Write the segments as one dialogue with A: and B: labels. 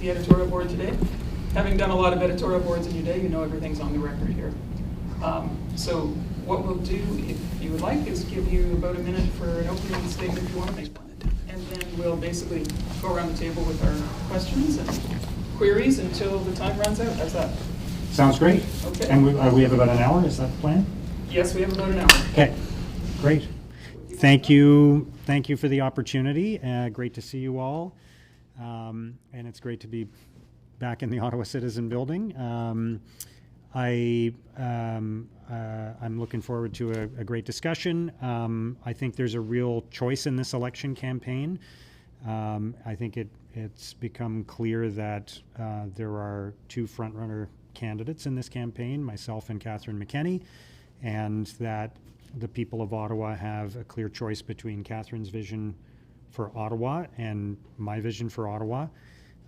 A: the editorial board today. Having done a lot of editorial boards in your day, you know everything's on the record here. So what we'll do, if you would like, is give you about a minute for an opening statement if you want to make one. And then we'll basically go around the table with our questions and queries until the time runs out. How's that?
B: Sounds great.
A: Okay.
B: And we have about an hour, is that the plan?
A: Yes, we have about an hour.
B: Okay, great. Thank you for the opportunity. Great to see you all. And it's great to be back in the Ottawa Citizen building. I'm looking forward to a great discussion. I think there's a real choice in this election campaign. I think it's become clear that there are two front-runner candidates in this campaign, myself and Catherine McKenney, and that the people of Ottawa have a clear choice between Catherine's vision for Ottawa and my vision for Ottawa.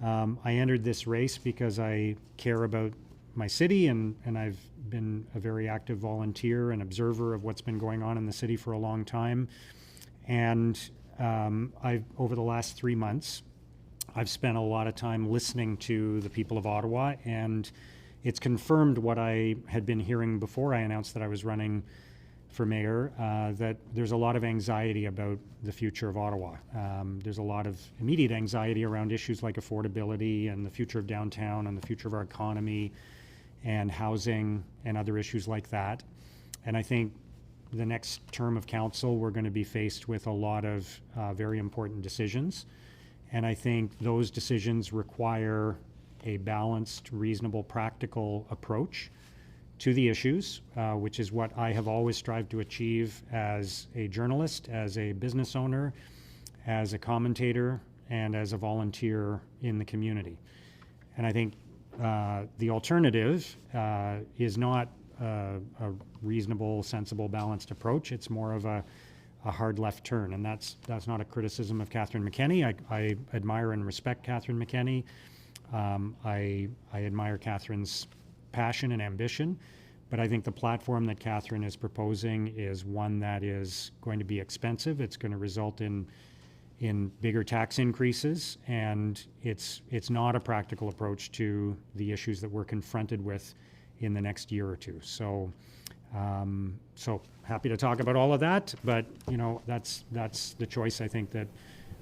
B: I entered this race because I care about my city, and I've been a very active volunteer and observer of what's been going on in the city for a long time. And over the last 3 months, I've spent a lot of time listening to the people of Ottawa, and it's confirmed what I had been hearing before I announced that I was running for mayor, that there's a lot of anxiety about the future of Ottawa. There's a lot of immediate anxiety around issues like affordability and the future of downtown and the future of our economy and housing and other issues like that. And I think the next term of council, we're going to be faced with a lot of very important decisions. And I think those decisions require a balanced, reasonable, practical approach to the issues, which is what I have always strived to achieve as a journalist, as a business owner, as a commentator, and as a volunteer in the community. And I think the alternative is not a reasonable, sensible, balanced approach. It's more of a hard left turn, and that's not a criticism of Catherine McKenney. I admire and respect Catherine McKenney. I admire Catherine's passion and ambition, but I think the platform that Catherine is proposing is one that is going to be expensive. It's going to result in bigger tax increases, and it's not a practical approach to the issues that we're confronted with in the next year or two. So happy to talk about all of that, but that's the choice I think that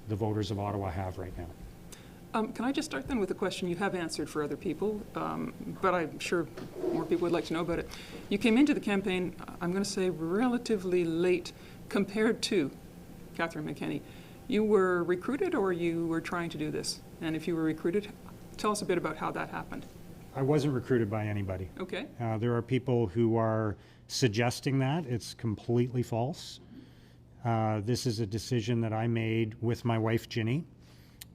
B: the voters of Ottawa have right now.
A: Can I just start then with a question you have answered for other people, but I'm sure more people would like to know about it. You came into the campaign, I'm going to say, relatively late compared to Catherine McKenney. You were recruited, or you were trying to do this? And if you were recruited, tell us a bit about how that happened.
B: I wasn't recruited by anybody.
A: Okay.
B: There are people who are suggesting that. It's completely false. This is a decision that I made with my wife, Ginny.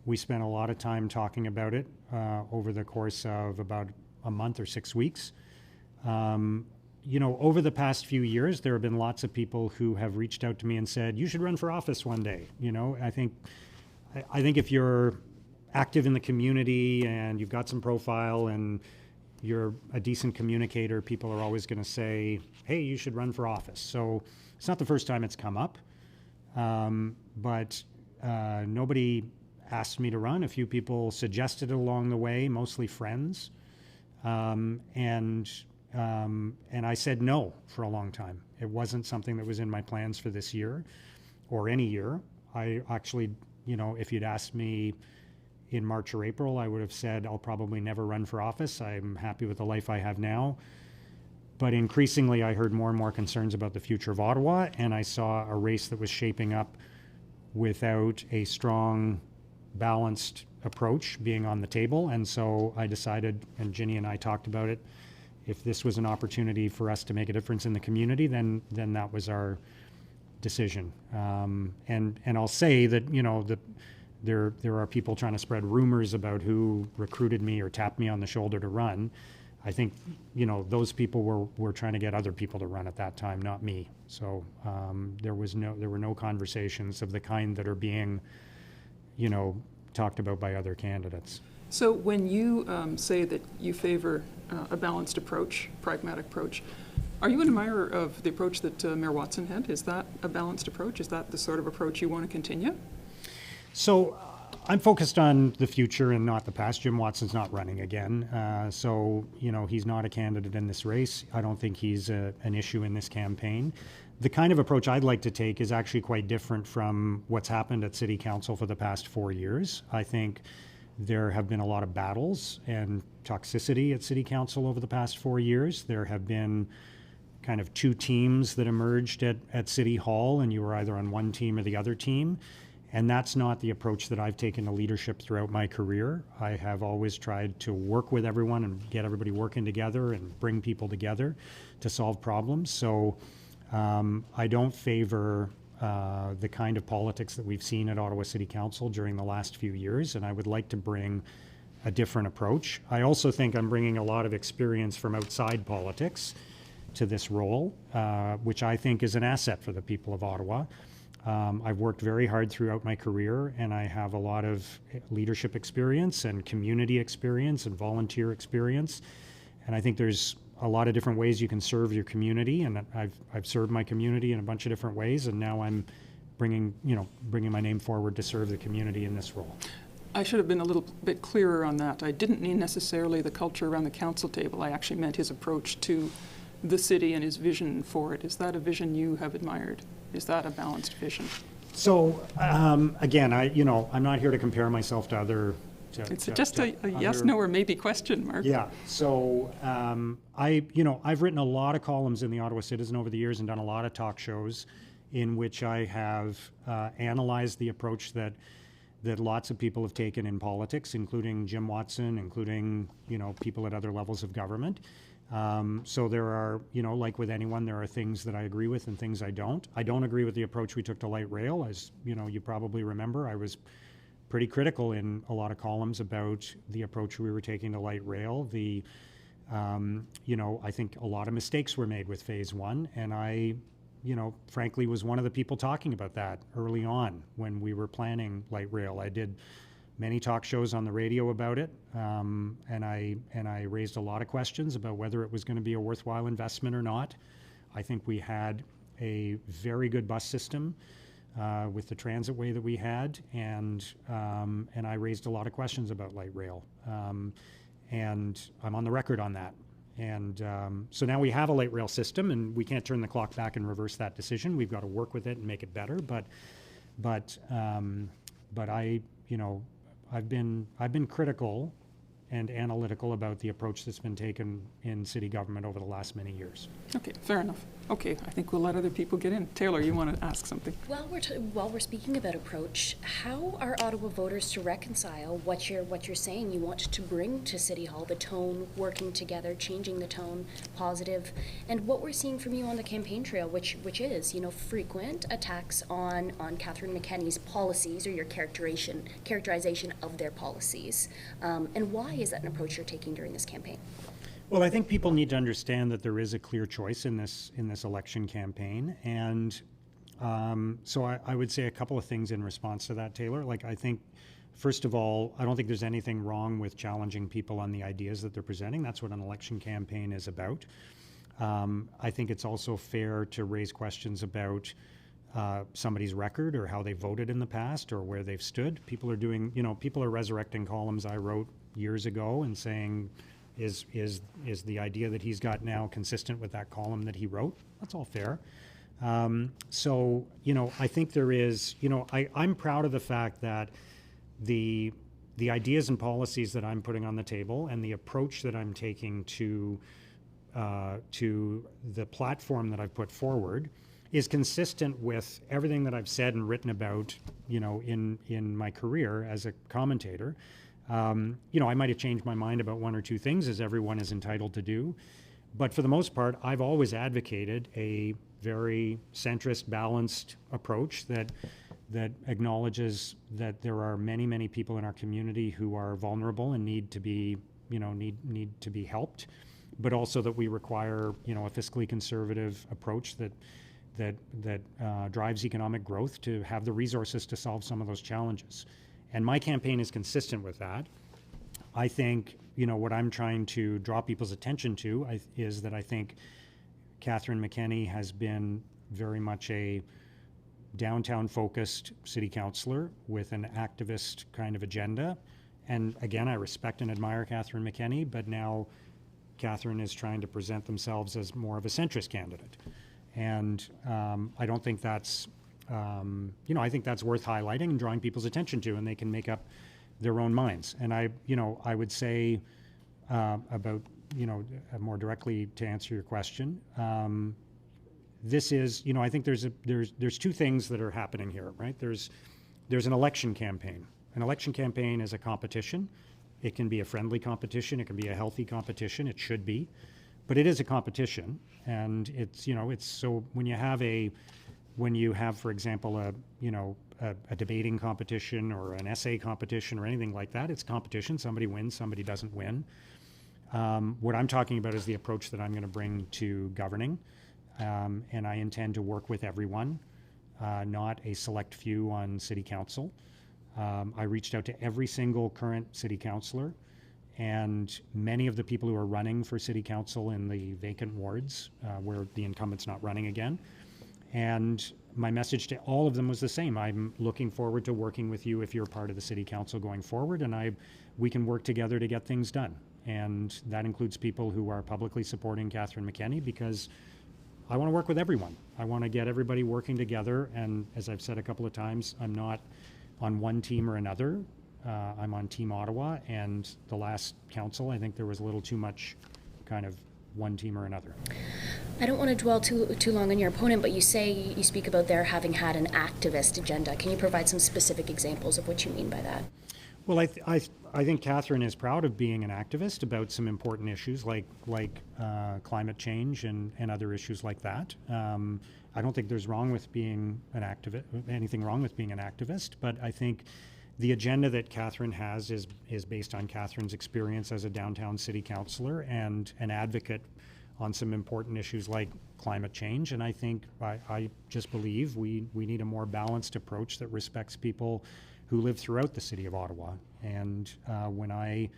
B: We spent a lot of time talking about it over the course of about a month or 6 weeks. Over the past few years, there have been lots of people who have reached out to me and said, you should run for office one day. I think if you're active in the community and you've got some profile and you're a decent communicator, people are always going to say, hey, you should run for office. So it's not the first time it's come up, but nobody asked me to run. A few people suggested it along the way, mostly friends. And I said no for a long time. It wasn't something that was in my plans for this year or any year. I actually, if you'd asked me in March or April, I would have said I'll probably never run for office. I'm happy with the life I have now. But increasingly, I heard more and more concerns about the future of Ottawa, and I saw a race that was shaping up without a strong, balanced approach being on the table. And so I decided, and Ginny and I talked about it, if this was an opportunity for us to make a difference in the community, then that was our decision. And I'll say that, there are people trying to spread rumors about who recruited me or tapped me on the shoulder to run. I think, those people were trying to get other people to run at that time, not me. So there were no conversations of the kind that are being, talked about by other candidates.
A: So when you say that you favor a balanced approach, pragmatic approach, are you an admirer of the approach that Mayor Watson had? Is that a balanced approach? Is that the sort of approach you want to continue?
B: So I'm focused on the future and not the past. Jim Watson's not running again. So, he's not a candidate in this race. I don't think he's an issue in this campaign. The kind of approach I'd like to take is actually quite different from what's happened at City Council for the past 4 years. I think there have been a lot of battles and toxicity at City Council over the past 4 years. There have been kind of two teams that emerged at City Hall, and you were either on one team or the other team. And that's not the approach that I've taken to leadership throughout my career. I have always tried to work with everyone and get everybody working together and bring people together to solve problems. So I don't favor the kind of politics that we've seen at Ottawa City Council during the last few years, and I would like to bring a different approach. I also think I'm bringing a lot of experience from outside politics to this role, which I think is an asset for the people of Ottawa. I've worked very hard throughout my career, and I have a lot of leadership experience and community experience and volunteer experience. And I think there's a lot of different ways you can serve your community, and I've served my community in a bunch of different ways, and now I'm bringing my name forward to serve the community in this role.
A: I should have been a little bit clearer on that. I didn't mean necessarily the culture around the council table. I actually meant his approach to the city and his vision for it. Is that a vision you have admired? Is that a balanced vision?
B: So again, I'm not here to compare myself to other.
A: It's just a yes, no, or maybe question, Mark.
B: Yeah. So I've written a lot of columns in the Ottawa Citizen over the years and done a lot of talk shows in which I have analyzed the approach that lots of people have taken in politics, including Jim Watson, including people at other levels of government. So there are, like with anyone, there are things that I agree with and things I don't. I don't agree with the approach we took to light rail. As you probably remember, I was pretty critical in a lot of columns about the approach we were taking to light rail. I think a lot of mistakes were made with phase one, and I, frankly, was one of the people talking about that early on when we were planning light rail. I did many talk shows on the radio about it, and I raised a lot of questions about whether it was going to be a worthwhile investment or not. I think we had a very good bus system with the transitway that we had, and I raised a lot of questions about light rail, and I'm on the record on that. And so now we have a light rail system, and we can't turn the clock back and reverse that decision. We've got to work with it and make it better. But I've been critical and analytical about the approach that's been taken in city government over the last many years. Okay,
A: fair enough. Okay, I think we'll let other people get in. Taylor, you want to ask something?
C: Well, while we're speaking about approach, how are Ottawa voters to reconcile what you're saying you want to bring to City Hall, the tone, working together, changing the tone, positive, and what we're seeing from you on the campaign trail, which is, frequent attacks on Catherine McKenney's policies or your characterization of their policies, and why is that an approach you're taking during this campaign?
B: Well, I think people need to understand that there is a clear choice in this election campaign, and so I would say a couple of things in response to that, Taylor. I think, first of all, I don't think there's anything wrong with challenging people on the ideas that they're presenting. That's what an election campaign is about. I think it's also fair to raise questions about somebody's record or how they voted in the past or where they've stood. People are resurrecting columns I wrote years ago and saying, is the idea that he's got now consistent with that column that he wrote? That's all fair. So, I think there is, I'm proud of the fact that the ideas and policies that I'm putting on the table and the approach that I'm taking to the platform that I've put forward is consistent with everything that I've said and written about, in my career as a commentator. I might have changed my mind about one or two things, as everyone is entitled to do. But for the most part, I've always advocated a very centrist, balanced approach that acknowledges that there are many, many people in our community who are vulnerable and need to be helped, but also that we require, a fiscally conservative approach that drives economic growth to have the resources to solve some of those challenges. And my campaign is consistent with that. I think, what I'm trying to draw people's attention to is that I think Catherine McKenney has been very much a downtown-focused city councillor with an activist kind of agenda. And again, I respect and admire Catherine McKenney, but now Catherine is trying to present themselves as more of a centrist candidate. And I don't think that's, I think that's worth highlighting and drawing people's attention to, and they can make up their own minds. And I would say about, more directly to answer your question, this is, I think there's two things that are happening here, right? There's an election campaign. An election campaign is a competition. It can be a friendly competition. It can be a healthy competition. It should be, but it is a competition. And it's, it's so when you have, for example, a debating competition or an essay competition or anything like that, it's competition. Somebody wins, somebody doesn't win. What I'm talking about is the approach that I'm going to bring to governing. And I intend to work with everyone, not a select few on city council. I reached out to every single current city councillor and many of the people who are running for city council in the vacant wards where the incumbent's not running again. And my message to all of them was the same. I'm looking forward to working with you if you're part of the city council going forward, and we can work together to get things done. And that includes people who are publicly supporting Catherine McKenney, because I want to work with everyone. I want to get everybody working together. And as I've said a couple of times, I'm not on one team or another. I'm on Team Ottawa, and the last council, I think there was a little too much kind of one team or another.
C: I don't want to dwell too long on your opponent, but you speak about their having had an activist agenda. Can you provide some specific examples of what you mean by that?
B: Well, I think Catherine is proud of being an activist about some important issues like climate change and other issues like that. I don't think there's wrong with being an activist, anything wrong with being an activist, but I think the agenda that Catherine has is based on Catherine's experience as a downtown city councillor and an advocate on some important issues like climate change. And I think I just believe we need a more balanced approach that respects people who live throughout the city of Ottawa. And when I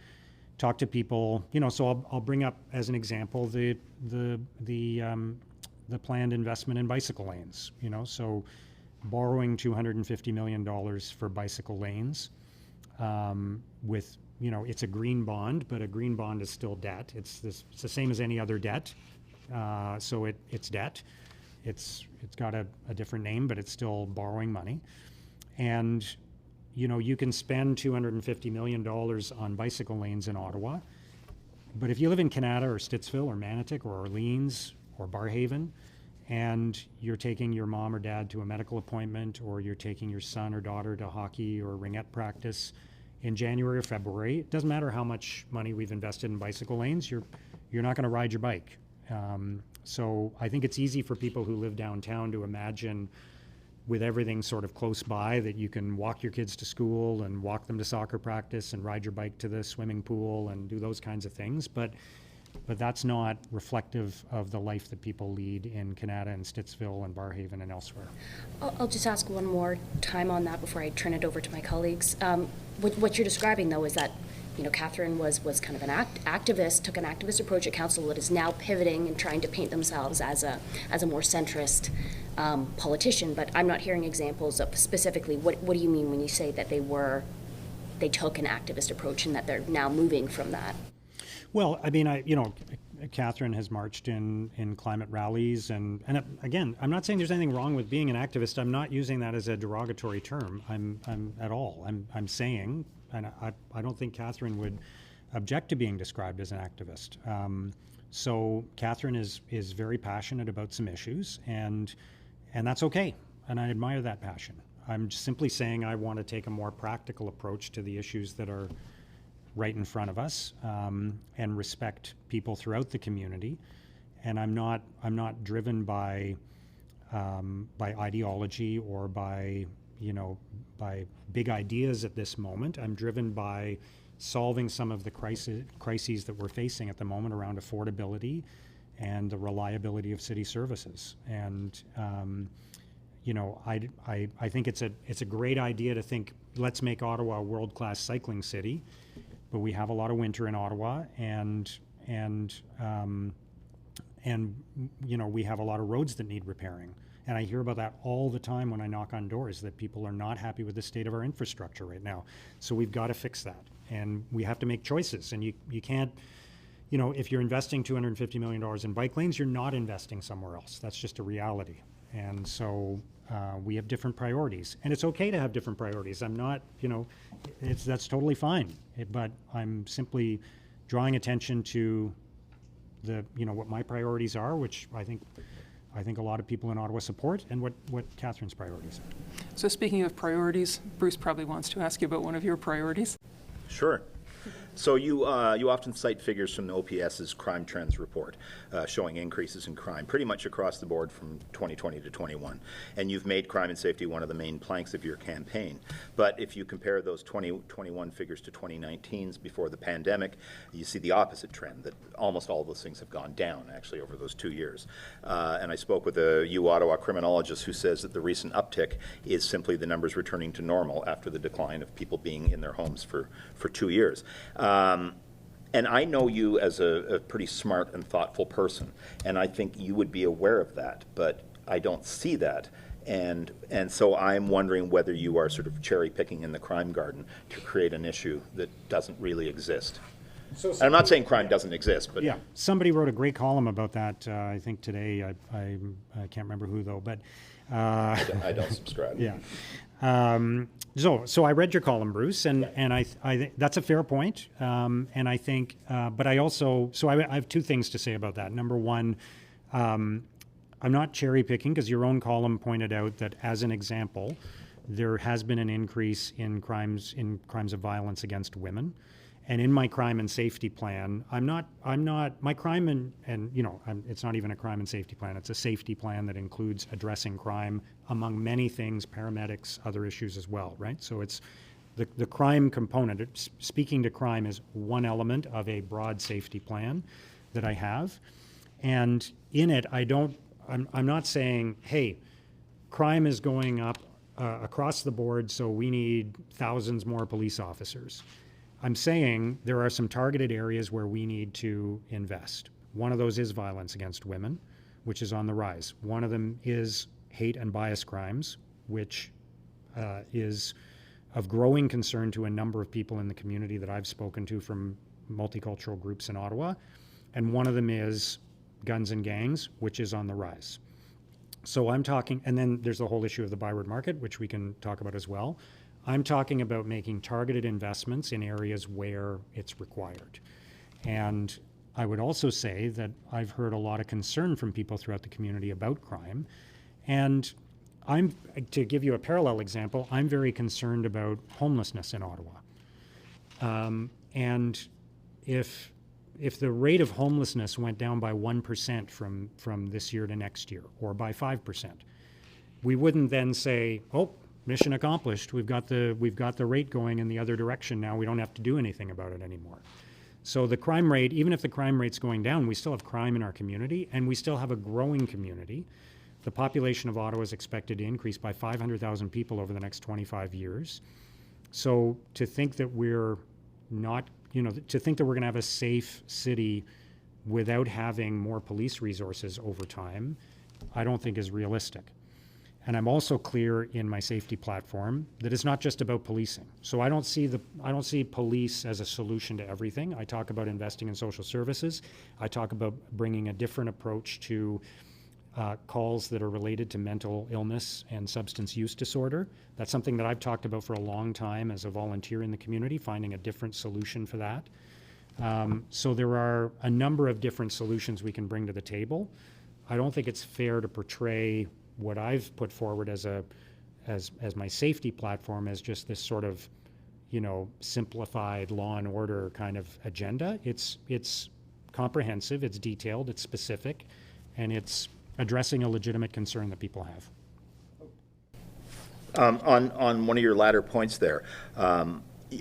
B: talk to people, so I'll bring up as an example the planned investment in bicycle lanes. So borrowing $250 million for bicycle lanes with, it's a green bond, but a green bond is still debt. It's the same as any other debt. So it's debt. It's got a different name, but it's still borrowing money. And you can spend $250 million on bicycle lanes in Ottawa, but if you live in Canada or Stittsville or Manotick or Orleans or Barrhaven, and you're taking your mom or dad to a medical appointment, or you're taking your son or daughter to hockey or ringette practice in January or February, it doesn't matter how much money we've invested in bicycle lanes, you're not going to ride your bike. So I think it's easy for people who live downtown to imagine, with everything sort of close by, that you can walk your kids to school and walk them to soccer practice and ride your bike to the swimming pool and do those kinds of things. But that's not reflective of the life that people lead in Canada and Stittsville and Barrhaven and elsewhere.
C: I'll just ask one more time on that before I turn it over to my colleagues. What you're describing, though, is that Catherine was kind of an activist, took an activist approach at council that is now pivoting and trying to paint themselves as a more centrist politician. But I'm not hearing examples of specifically what do you mean when you say that they took an activist approach and that they're now moving from that?
B: Well, I mean, Catherine has marched in climate rallies, and again, I'm not saying there's anything wrong with being an activist. I'm not using that as a derogatory term. I'm at all. I'm saying, and I don't think Catherine would object to being described as an activist. So Catherine is very passionate about some issues, and that's okay, and I admire that passion. I'm just simply saying I want to take a more practical approach to the issues that are right in front of us, and respect people throughout the community. And I'm not driven by ideology or by big ideas at this moment. I'm driven by solving some of the crises that we're facing at the moment around affordability and the reliability of city services. And I think it's a great idea to think, let's make Ottawa a world-class cycling city. But we have a lot of winter in Ottawa, and we have a lot of roads that need repairing, And I hear about that all the time when I knock on doors, that people are not happy with the state of our infrastructure right now. So we've got to fix that. And we have to make choices. And you can't, you know, if you're investing $250 million in bike lanes, you're not investing somewhere else. That's just a reality. And so we have different priorities. And it's okay to have different priorities. I'm not, you know, that's totally fine. But I'm simply drawing attention to the, you know, what my priorities are, which I think a lot of people in Ottawa support, and what Catherine's priorities are.
A: So speaking of priorities, Bruce probably wants to ask you about one of your priorities.
D: Sure. So you often cite figures from the OPS's crime trends report showing increases in crime pretty much across the board from 2020 to 21. And you've made crime and safety one of the main planks of your campaign. But if you compare those 2021 figures to 2019's before the pandemic, you see the opposite trend, that almost all of those things have gone down actually over those 2 years. And I spoke with a Ottawa criminologist who says that the recent uptick is simply the numbers returning to normal after the decline of people being in their homes for 2 years. And I know you as a pretty smart and thoughtful person, and I think you would be aware of that, but I don't see that. And so I'm wondering whether you are sort of cherry picking in the crime garden to create an issue that doesn't really exist. And I'm not saying crime doesn't exist, but
B: yeah, somebody wrote a great column about that. I think today. I can't remember who though, but
D: I don't subscribe.
B: Yeah. So I read your column, Bruce, and I think that's a fair point. And I think, but I also, I have two things to say about that. Number one, I'm not cherry picking, because your own column pointed out that, as an example, there has been an increase in crimes of violence against women. And in my crime and safety plan, my crime and you know, it's not even a crime and safety plan, it's a safety plan that includes addressing crime, among many things, paramedics, other issues as well, right? So it's the crime component, speaking to crime, is one element of a broad safety plan that I have. And in it, I'm not saying, hey, crime is going up across the board, so we need thousands more police officers. I'm saying there are some targeted areas where we need to invest. One of those is violence against women, which is on the rise. One of them is hate and bias crimes, which is of growing concern to a number of people in the community that I've spoken to from multicultural groups in Ottawa. And one of them is guns and gangs, which is on the rise. So I'm talking, and then there's the whole issue of the byward market, which we can talk about as well. I'm talking about making targeted investments in areas where it's required. And I would also say that I've heard a lot of concern from people throughout the community about crime. And to give you a parallel example, I'm very concerned about homelessness in Ottawa. And if the rate of homelessness went down by 1% from this year to next year, or by 5%, we wouldn't then say, oh, mission accomplished. We've got the rate going in the other direction now. We don't have to do anything about it anymore. So the crime rate, even if the crime rate's going down, we still have crime in our community, and we still have a growing community. The population of Ottawa is expected to increase by 500,000 people over the next 25 years. So to think that we're not, to think that we're going to have a safe city without having more police resources over time, I don't think is realistic. And I'm also clear in my safety platform that it's not just about policing. So I don't see police as a solution to everything. I talk about investing in social services. I talk about bringing a different approach to calls that are related to mental illness and substance use disorder. That's something that I've talked about for a long time as a volunteer in the community, finding a different solution for that. So there are a number of different solutions we can bring to the table. I don't think it's fair to portray what I've put forward as my safety platform as just this sort of, simplified law and order kind of agenda. It's comprehensive, it's detailed, it's specific, and it's addressing a legitimate concern that people have.
D: On one of your latter points there,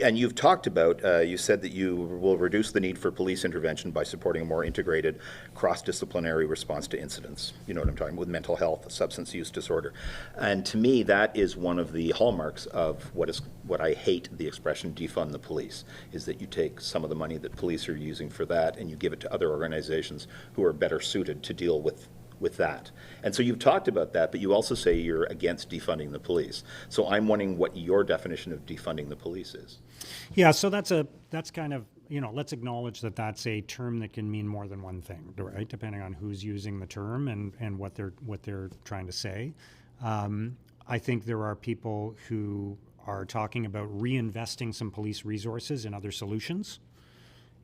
D: and you've talked about, you said that you will reduce the need for police intervention by supporting a more integrated, cross-disciplinary response to incidents. You know what I'm talking about, with mental health, substance use disorder. And to me, that is one of the hallmarks of what I hate, the expression defund the police, is that you take some of the money that police are using for that and you give it to other organizations who are better suited to deal with with that. And so you've talked about that, but you also say you're against defunding the police. So I'm wondering what your definition of defunding the police is.
B: Yeah, so that's kind of, let's acknowledge that that's a term that can mean more than one thing, right? Depending on who's using the term and what they're trying to say. I think there are people who are talking about reinvesting some police resources in other solutions.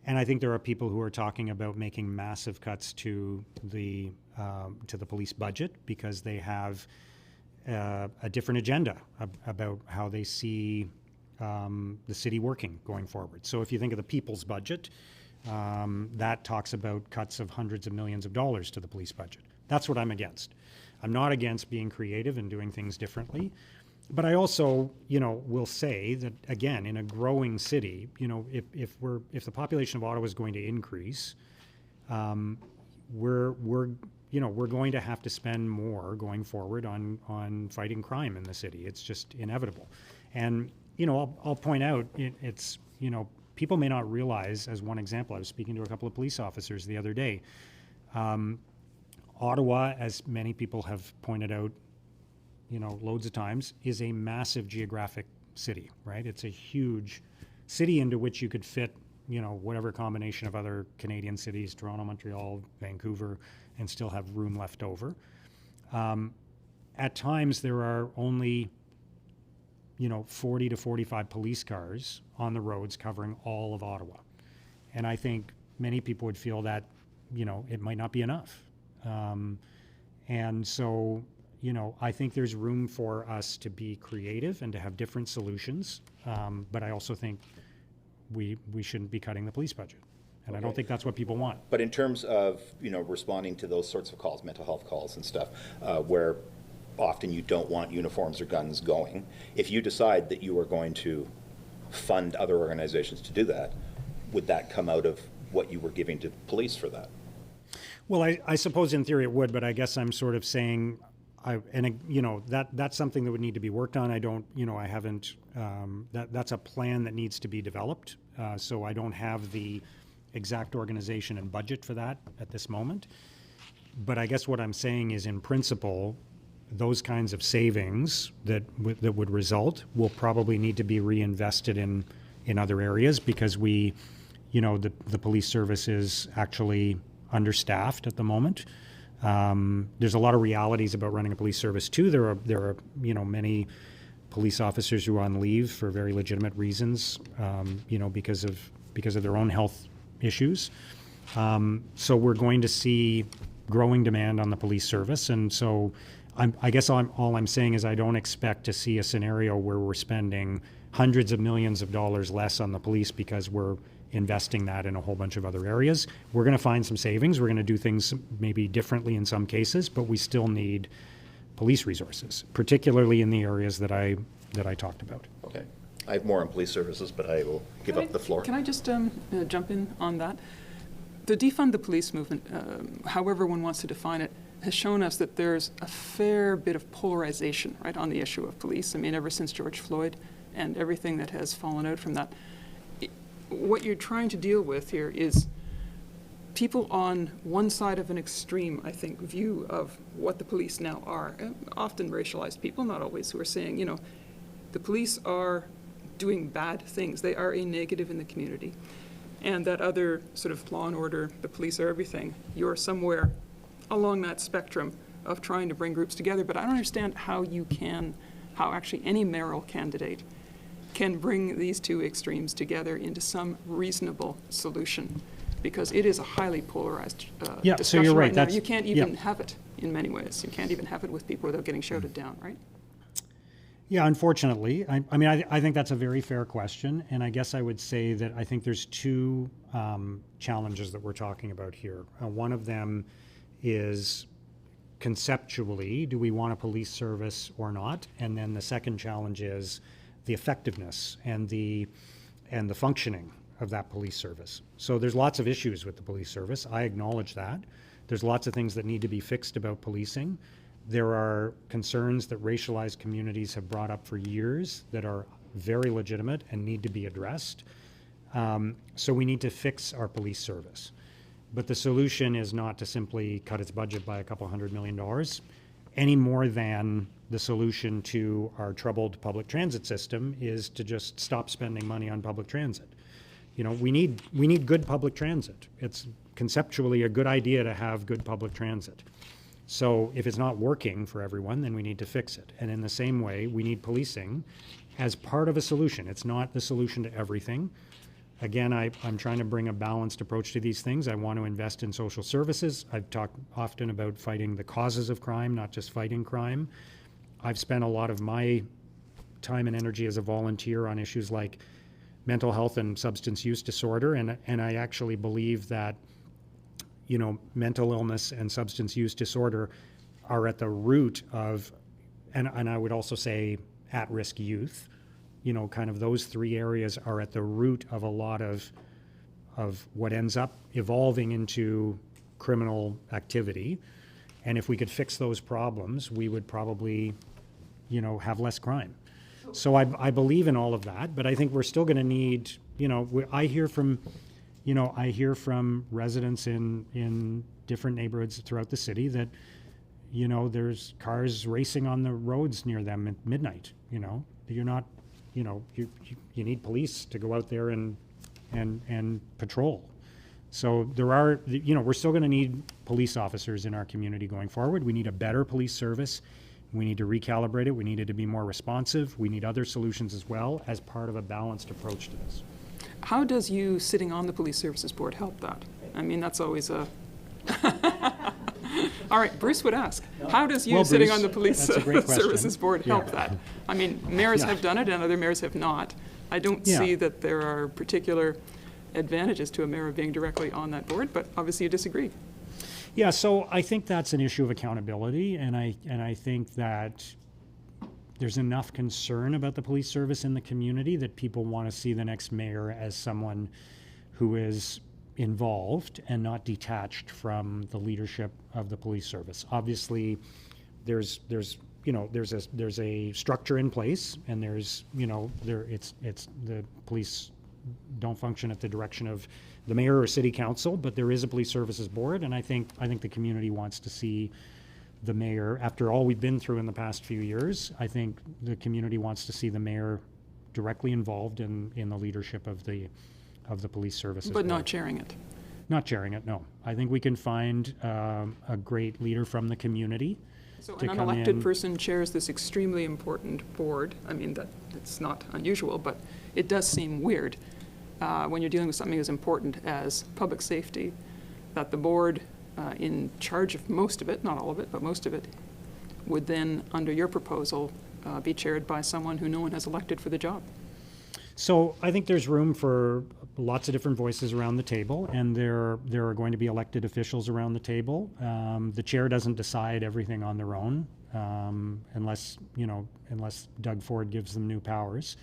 B: And I think there are people who are talking about making massive cuts to the police budget because they have a different agenda about how they see the city working going forward. So if you think of the people's budget, that talks about cuts of hundreds of millions of dollars to the police budget. That's what I'm against. I'm not against being creative and doing things differently. But I also, will say that, again, in a growing city, if the population of Ottawa is going to increase, we're going to have to spend more going forward on fighting crime in the city. It's just inevitable. And, I'll point out, it's people may not realize, as one example, I was speaking to a couple of police officers the other day. Ottawa, as many people have pointed out, loads of times, is a massive geographic city, right? It's a huge city into which you could fit, whatever combination of other Canadian cities, Toronto, Montreal, Vancouver, and still have room left over. At times, there are only, 40 to 45 police cars on the roads covering all of Ottawa. And I think many people would feel that, it might not be enough. And so, I think there's room for us to be creative and to have different solutions. But I also think we shouldn't be cutting the police budget. And I don't think that's what people want.
D: But in terms of, responding to those sorts of calls, mental health calls and stuff, where often you don't want uniforms or guns going, if you decide that you are going to fund other organizations to do that, would that come out of what you were giving to police for that?
B: Well, I suppose in theory it would, but I guess I'm sort of saying, that's something that would need to be worked on. I don't, I haven't, that's a plan that needs to be developed. So I don't have the exact organization and budget for that at this moment. But I guess what I'm saying is, in principle, those kinds of savings that would result will probably need to be reinvested in other areas because the police service is actually understaffed at the moment. There's a lot of realities about running a police service too. There are many police officers who are on leave for very legitimate reasons, because of their own health issues. So we're going to see growing demand on the police service, and so I guess all I'm saying is I don't expect to see a scenario where we're spending hundreds of millions of dollars less on the police because we're investing that in a whole bunch of other areas. We're going to find some savings. We're going to do things maybe differently in some cases, but we still need police resources, particularly in the areas that I talked about.
D: Okay. I have more on police services, but I will give up the floor.
A: Can I just jump in on that? The defund the police movement, however one wants to define it, has shown us that there's a fair bit of polarization, right, on the issue of police. I mean, ever since George Floyd and everything that has fallen out from that. What you're trying to deal with here is people on one side of an extreme, I think, view of what the police now are, often racialized people, not always, who are saying, the police are doing bad things. They are a negative in the community. And that other sort of law and order, the police are everything. You're somewhere along that spectrum of trying to bring groups together. But I don't understand how actually any mayoral candidate can bring these two extremes together into some reasonable solution, because it is a highly polarized discussion
B: so you're right.
A: now. You can't even have it in many ways. You can't even have it with people without getting shouted down, right?
B: Yeah, unfortunately. I think that's a very fair question, and I guess I would say that I think there's two challenges that we're talking about here. One of them is conceptually, do we want a police service or not? And then the second challenge is the effectiveness and the functioning of that police service. So there's lots of issues with the police service. I acknowledge that. There's lots of things that need to be fixed about policing. There are concerns that racialized communities have brought up for years that are very legitimate and need to be addressed. So we need to fix our police service. But the solution is not to simply cut its budget by a couple $100 million, any more than the solution to our troubled public transit system is to just stop spending money on public transit. You know, we need good public transit. It's conceptually a good idea to have good public transit. So if it's not working for everyone, then we need to fix it. And in the same way, we need policing as part of a solution. It's not the solution to everything. Again, I'm trying to bring a balanced approach to these things. I want to invest in social services. I've talked often about fighting the causes of crime, not just fighting crime. I've spent a lot of my time and energy as a volunteer on issues like mental health and substance use disorder, and I actually believe that, you know, mental illness and substance use disorder are at the root of, and I would also say at-risk youth. You know, kind of those three areas are at the root of a lot of what ends up evolving into criminal activity. And if we could fix those problems, we would probably, you know, have less crime. So I believe in all of that, but I think we're still going to need, you know, I hear from residents in different neighborhoods throughout the city that, you know, there's cars racing on the roads near them at midnight. You know, you're not, you know, you need police to go out there and patrol. So there are, you know, we're still going to need police officers in our community going forward. We need a better police service. We need to recalibrate it. We need it to be more responsive. We need other solutions as well as part of a balanced approach to this.
A: How does you sitting on the Police Services Board help that? I mean, that's always a... All right, Bruce would ask, how does you sitting on the Police Services Board help that? I mean, mayors have done it and other mayors have not. I don't see that there are particular advantages to a mayor being directly on that board, but obviously you disagree.
B: Yeah, so I think that's an issue of accountability, and I think that there's enough concern about the police service in the community that people want to see the next mayor as someone who is involved and not detached from the leadership of the police service. Obviously, there's a structure in place, and there's, you know, it's the police don't function at the direction of the mayor or city council, but there is a police services board, and I think the community wants to see the mayor, after all we've been through in the past few years, I think the community wants to see the mayor directly involved in the leadership of the police services
A: But
B: board.
A: not chairing it.
B: Not chairing it, no. I think we can find a great leader from the community.
A: So
B: to
A: an
B: come
A: unelected
B: in.
A: person chairs this extremely important board. I mean, that it's not unusual, but it does seem weird when you're dealing with something as important as public safety, that the board in charge of most of it, not all of it, but most of it, would then, under your proposal, be chaired by someone who no one has elected for the job.
B: So I think there's room for lots of different voices around the table, and there are going to be elected officials around the table. The chair doesn't decide everything on their own, unless Doug Ford gives them new powers.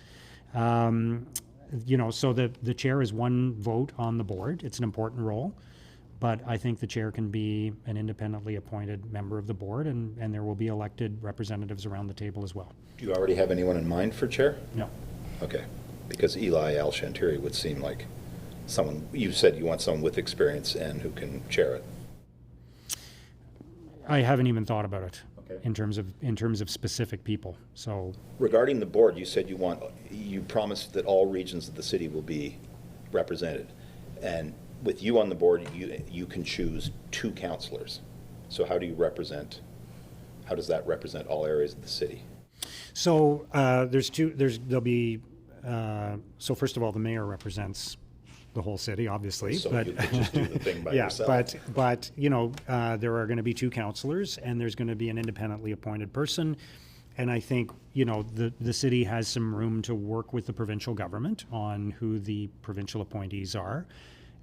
B: So the chair is one vote on the board. It's an important role, but I think the chair can be an independently appointed member of the board, and there will be elected representatives around the table as well.
D: Do you already have anyone in mind for chair?
B: No.
D: Okay, because Eli Al-Shantiri would seem like someone, you said you want someone with experience and who can chair it.
B: I haven't even thought about it.
D: Okay.
B: in terms of specific people. So
D: Regarding the board, you said you promised that all regions of the city will be represented. And with you on the board, you can choose 2 councillors. So how does that represent all areas of the city?
B: So so first of all, the mayor represents the whole city, obviously.
D: So
B: but
D: you could just do the thing by yourself.
B: But there are going to be 2 councillors, and there's going to be an independently appointed person. And I think, the city has some room to work with the provincial government on who the provincial appointees are,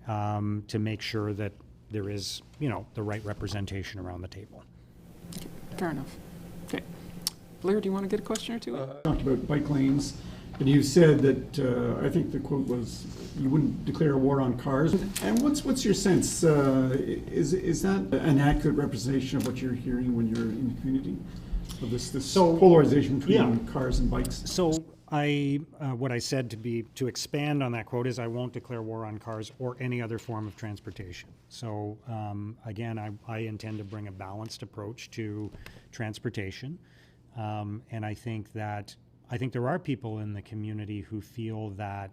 B: to make sure that there is, the right representation around the table.
A: Fair enough. Okay. Blair, do you want to get a question or two?
E: Talked about bike lanes, and you said that, I think the quote was, you wouldn't declare a war on cars. And what's your sense? Is that an accurate representation of what you're hearing when you're in the community? Of this polarization between cars and bikes?
B: So what I said to expand on that quote is I won't declare war on cars or any other form of transportation. So again, I intend to bring a balanced approach to transportation, and I think there are people in the community who feel that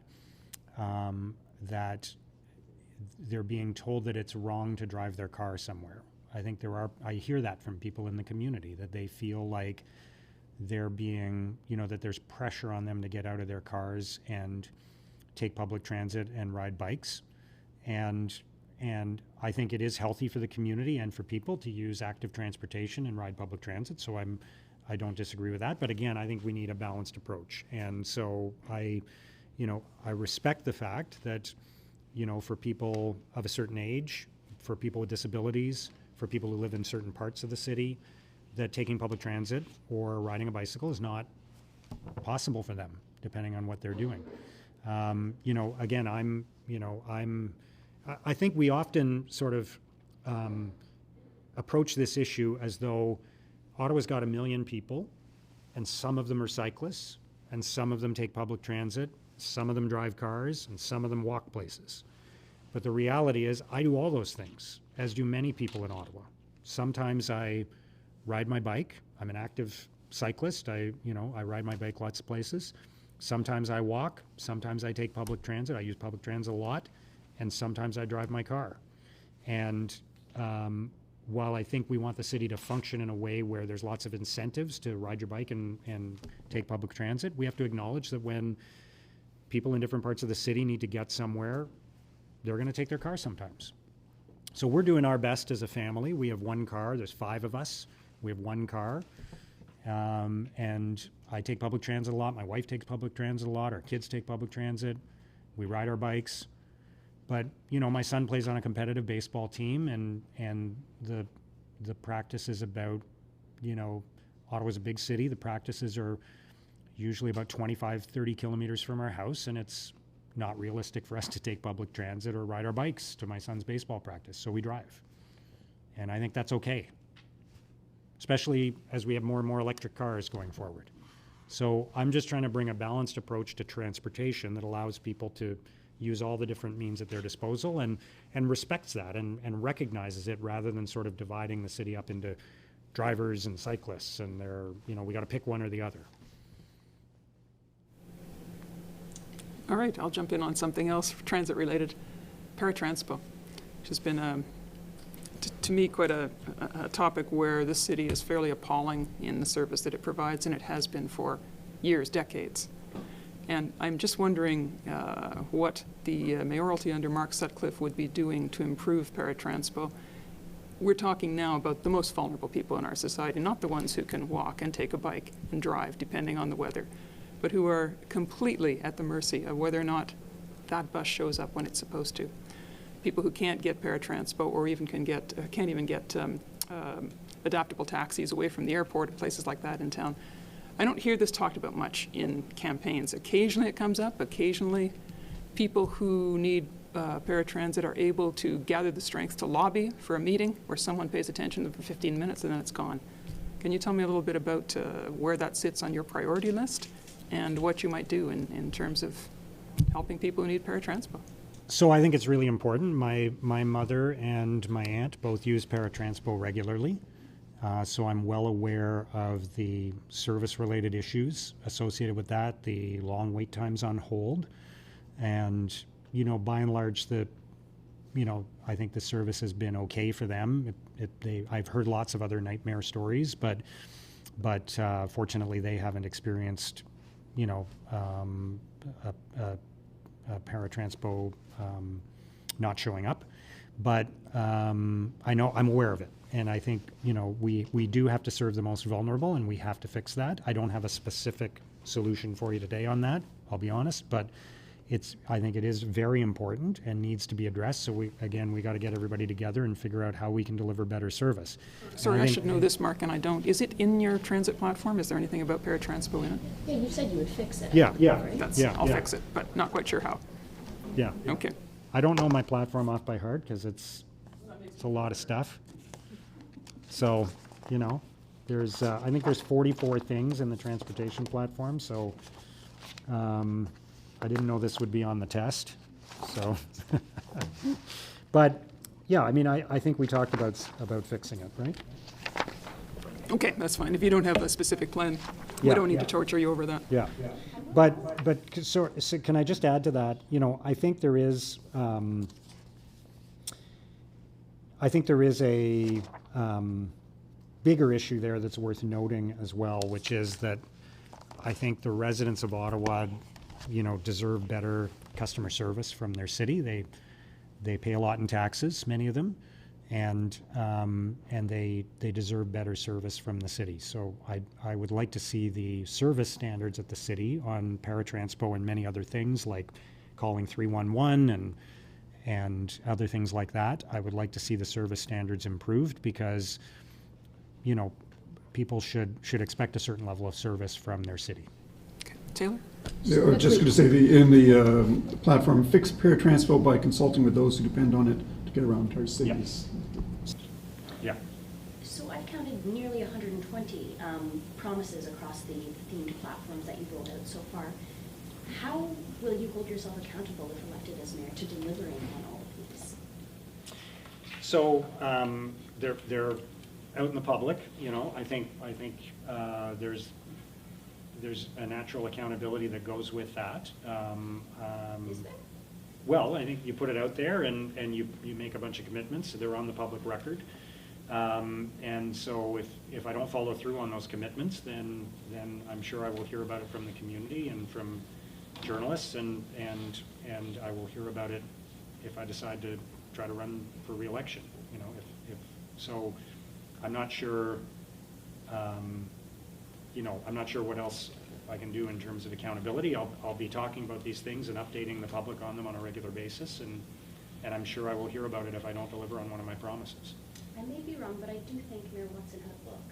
B: that they're being told that it's wrong to drive their car somewhere. I hear that from people in the community, that they feel like they're being, that there's pressure on them to get out of their cars and take public transit and ride bikes. And I think it is healthy for the community and for people to use active transportation and ride public transit. So I don't disagree with that. But again, I think we need a balanced approach. And so I respect the fact that, for people of a certain age, for people with disabilities, for people who live in certain parts of the city, that taking public transit or riding a bicycle is not possible for them, depending on what they're doing. Again, I think we often sort of approach this issue as though Ottawa's got 1 million people, and some of them are cyclists, and some of them take public transit, some of them drive cars, and some of them walk places. But the reality is, I do all those things, as do many people in Ottawa. Sometimes I ride my bike. I'm an active cyclist. I ride my bike lots of places. Sometimes I walk. Sometimes I take public transit. I use public transit a lot. And sometimes I drive my car. And while I think we want the city to function in a way where there's lots of incentives to ride your bike and take public transit, we have to acknowledge that when people in different parts of the city need to get somewhere, they're going to take their car sometimes. So we're doing our best as a family. We have one car. There's 5 of us. We have one car. And I take public transit a lot. My wife takes public transit a lot. Our kids take public transit. We ride our bikes. But, my son plays on a competitive baseball team, and the practice is about, Ottawa's a big city. The practices are usually about 25, 30 kilometers from our house, and it's not realistic for us to take public transit or ride our bikes to my son's baseball practice, so we drive. And I think that's okay, especially as we have more and more electric cars going forward. So I'm just trying to bring a balanced approach to transportation that allows people to use all the different means at their disposal and respects that and recognizes it, rather than sort of dividing the city up into drivers and cyclists, and we got to pick one or the other.
A: All right, I'll jump in on something else transit related, Paratranspo, which has been to me quite a topic where this city is fairly appalling in the service that it provides, and it has been for years, decades. And I'm just wondering what the mayoralty under Mark Sutcliffe would be doing to improve Paratranspo. We're talking now about the most vulnerable people in our society, not the ones who can walk and take a bike and drive, depending on the weather, but who are completely at the mercy of whether or not that bus shows up when it's supposed to. People who can't get Paratranspo, or even can't even get adaptable taxis away from the airport and places like that in town. I don't hear this talked about much in campaigns. Occasionally it comes up. Occasionally people who need paratransit are able to gather the strength to lobby for a meeting where someone pays attention for 15 minutes and then it's gone. Can you tell me a little bit about where that sits on your priority list and what you might do in terms of helping people who need Paratranspo?
B: So I think it's really important. My mother and my aunt both use Paratranspo regularly. So I'm well aware of the service-related issues associated with that, the long wait times on hold. And, by and large, I think the service has been okay for them. I've heard lots of other nightmare stories, but fortunately they haven't experienced, a Paratranspo not showing up. But I know I'm aware of it. And I think, we do have to serve the most vulnerable, and we have to fix that. I don't have a specific solution for you today on that, I'll be honest, but I think it is very important and needs to be addressed. So we got to get everybody together and figure out how we can deliver better service.
A: Sorry, I should know this, Mark, and I don't. Is it in your transit platform? Is there anything about Paratranspo in it?
C: Yeah, you said you would fix it.
B: Yeah.
A: Right? I'll fix it, but not quite sure how.
B: Yeah.
A: Okay.
B: I don't know my platform off by heart because it's a lot of stuff. So, there's I think there's 44 things in the transportation platform. So I didn't know this would be on the test, so. But, yeah, I mean, I think we talked about fixing it, right?
A: Okay, that's fine. If you don't have a specific plan, we
B: Yeah,
A: don't need
B: yeah.
A: to torture you over that.
B: Yeah. But so can I just add to that, you know, I think there is a bigger issue there that's worth noting as well, which is that I think the residents of Ottawa, you know, deserve better customer service from their city. They pay a lot in taxes, many of them, and they deserve better service from the city. So I would like to see the service standards at the city on Paratranspo and many other things like calling 311 and other things like that. I would like to see the service standards improved because, you know, people should expect a certain level of service from their city.
A: Okay. Taylor?
E: Yeah, I was just going to say, in the platform, fix Paratranspo by consulting with those who depend on it to get around to our cities.
B: Yeah.
C: So I've counted nearly 120 promises across the themed platforms that you've rolled out so far. How will you hold yourself accountable if elected as mayor to delivering on all of these?
B: So they're out in the public, you know. I think there's a natural accountability that goes with that.
C: Is there?
B: Well, I think you put it out there and you make a bunch of commitments. They're on the public record. And so if I don't follow through on those commitments, then I'm sure I will hear about it from the community and from journalists, and I will hear about it if I decide to try to run for re-election. You know, if so, I'm not sure. You know, I'm not sure what else I can do in terms of accountability. I'll be talking about these things and updating the public on them on a regular basis, and I'm sure I will hear about it if I don't deliver on one of my promises.
C: I may be wrong, but I do think Mayor Watson had a book.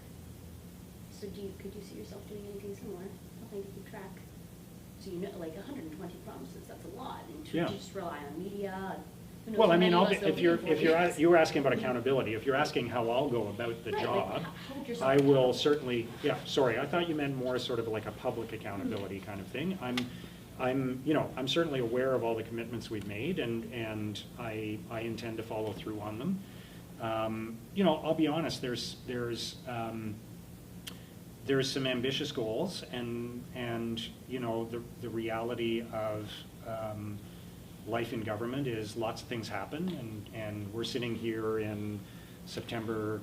C: So could you see yourself doing anything similar? Something to keep track? So you know, like 120 promises, that's a lot. And to
B: Yeah.
C: just rely on media, who knows
B: Well,
C: how
B: I mean,
C: many of us
B: if you were asking about accountability, if you're asking how I'll go about the
C: Right, like,
B: job,
C: hold yourself
B: I will
C: accountable.
B: certainly, yeah, sorry, I thought you meant more sort of like a public accountability kind of thing. I'm certainly aware of all the commitments we've made, and I intend to follow through on them. You know, I'll be honest, there's some ambitious goals, and you know, the reality of life in government is lots of things happen, and we're sitting here in September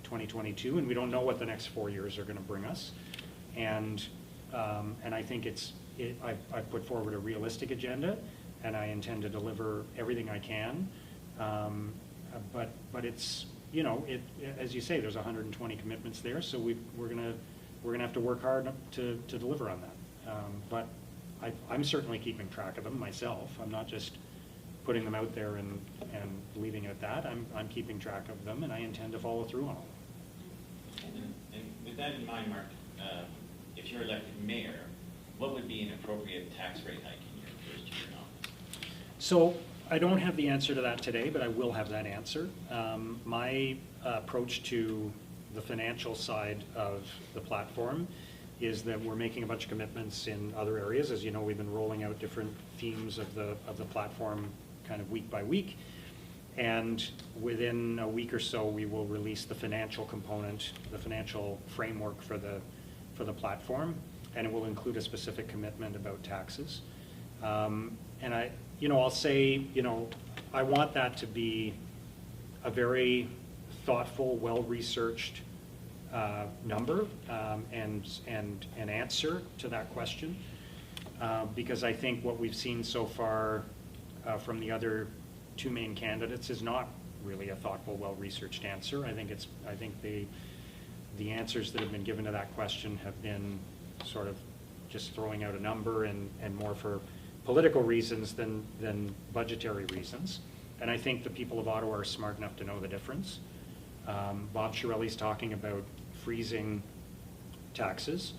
B: 2022, and we don't know what the next 4 years are going to bring us. And I think I've put forward a realistic agenda, and I intend to deliver everything I can. But it's, you know, as you say, there's 120 commitments there, so we're gonna have to work hard to deliver on that. But I'm certainly keeping track of them myself. I'm not just putting them out there and leaving it at that. I'm keeping track of them, and I intend to follow through on all of them.
F: And with that in mind, Mark, if you're elected mayor, what would be an appropriate tax rate hike in your first year in office?
B: So I don't have the answer to that today, but I will have that answer. My approach to the financial side of the platform is that we're making a bunch of commitments in other areas. As you know, we've been rolling out different themes of the platform kind of week by week. And within a week or so, we will release the financial component, the financial framework for the platform, and it will include a specific commitment about taxes. And I'll say, I want that to be a very thoughtful, well-researched number and an answer to that question, because I think what we've seen so far from the other two main candidates is not really a thoughtful, well-researched answer. I think the answers that have been given to that question have been sort of just throwing out a number and more for political reasons than budgetary reasons. And I think the people of Ottawa are smart enough to know the difference. Bob Chiarelli's talking about freezing taxes,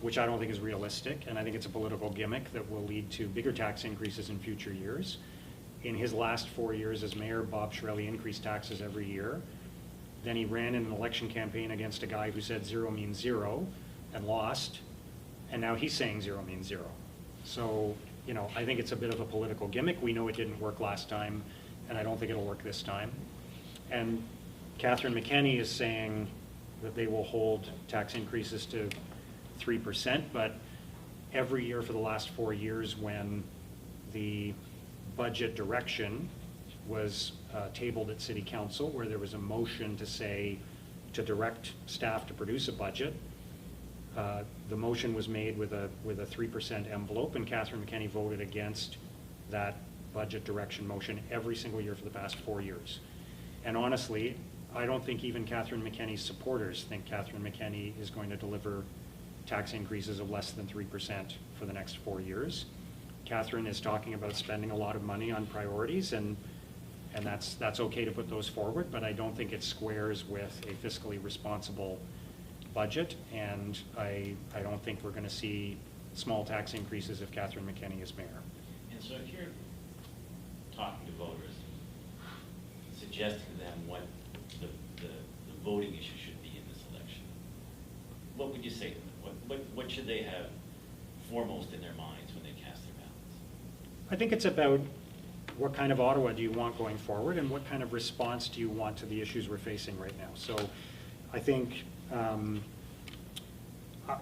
B: which I don't think is realistic, and I think it's a political gimmick that will lead to bigger tax increases in future years. In his last 4 years as mayor, Bob Chiarelli increased taxes every year. Then he ran in an election campaign against a guy who said zero means zero and lost. and now he's saying 0 means 0. So, you know, I think it's a bit of a political gimmick. We know it didn't work last time, and I don't think it'll work this time. And Catherine McKenney is saying that they will hold tax increases to 3%, but every year for the last 4 years when the budget direction was tabled at City Council, where there was a motion to say, to direct staff to produce a budget, the motion was made with a 3% envelope, and Catherine McKenney voted against that budget direction motion every single year for the past 4 years. And honestly, I don't think even Catherine McKenney's supporters think Catherine McKenney is going to deliver tax increases of less than 3% for the next 4 years. Catherine is talking about spending a lot of money on priorities, and that's okay to put those forward, but I don't think it squares with a fiscally responsible budget, and I don't think we're going to see small tax increases if Catherine McKenney is mayor.
F: And so if you're talking to voters, suggesting to them what the voting issue should be in this election, what would you say to them? What should they have foremost in their minds when they cast their ballots?
B: I think it's about what kind of Ottawa do you want going forward, and what kind of response do you want to the issues we're facing right now. So I think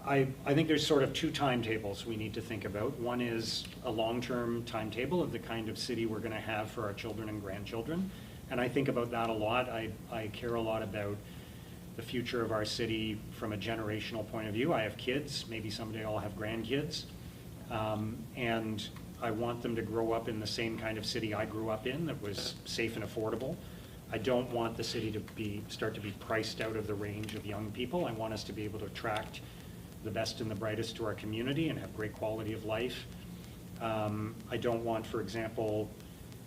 B: I think there's sort of two timetables we need to think about. One is a long-term timetable of the kind of city we're going to have for our children and grandchildren, and I think about that a lot. I care a lot about the future of our city from a generational point of view. I have kids, maybe someday I'll have grandkids, and I want them to grow up in the same kind of city I grew up in that was safe and affordable. I don't want the city to start to be priced out of the range of young people. I want us to be able to attract the best and the brightest to our community and have great quality of life. I don't want, for example,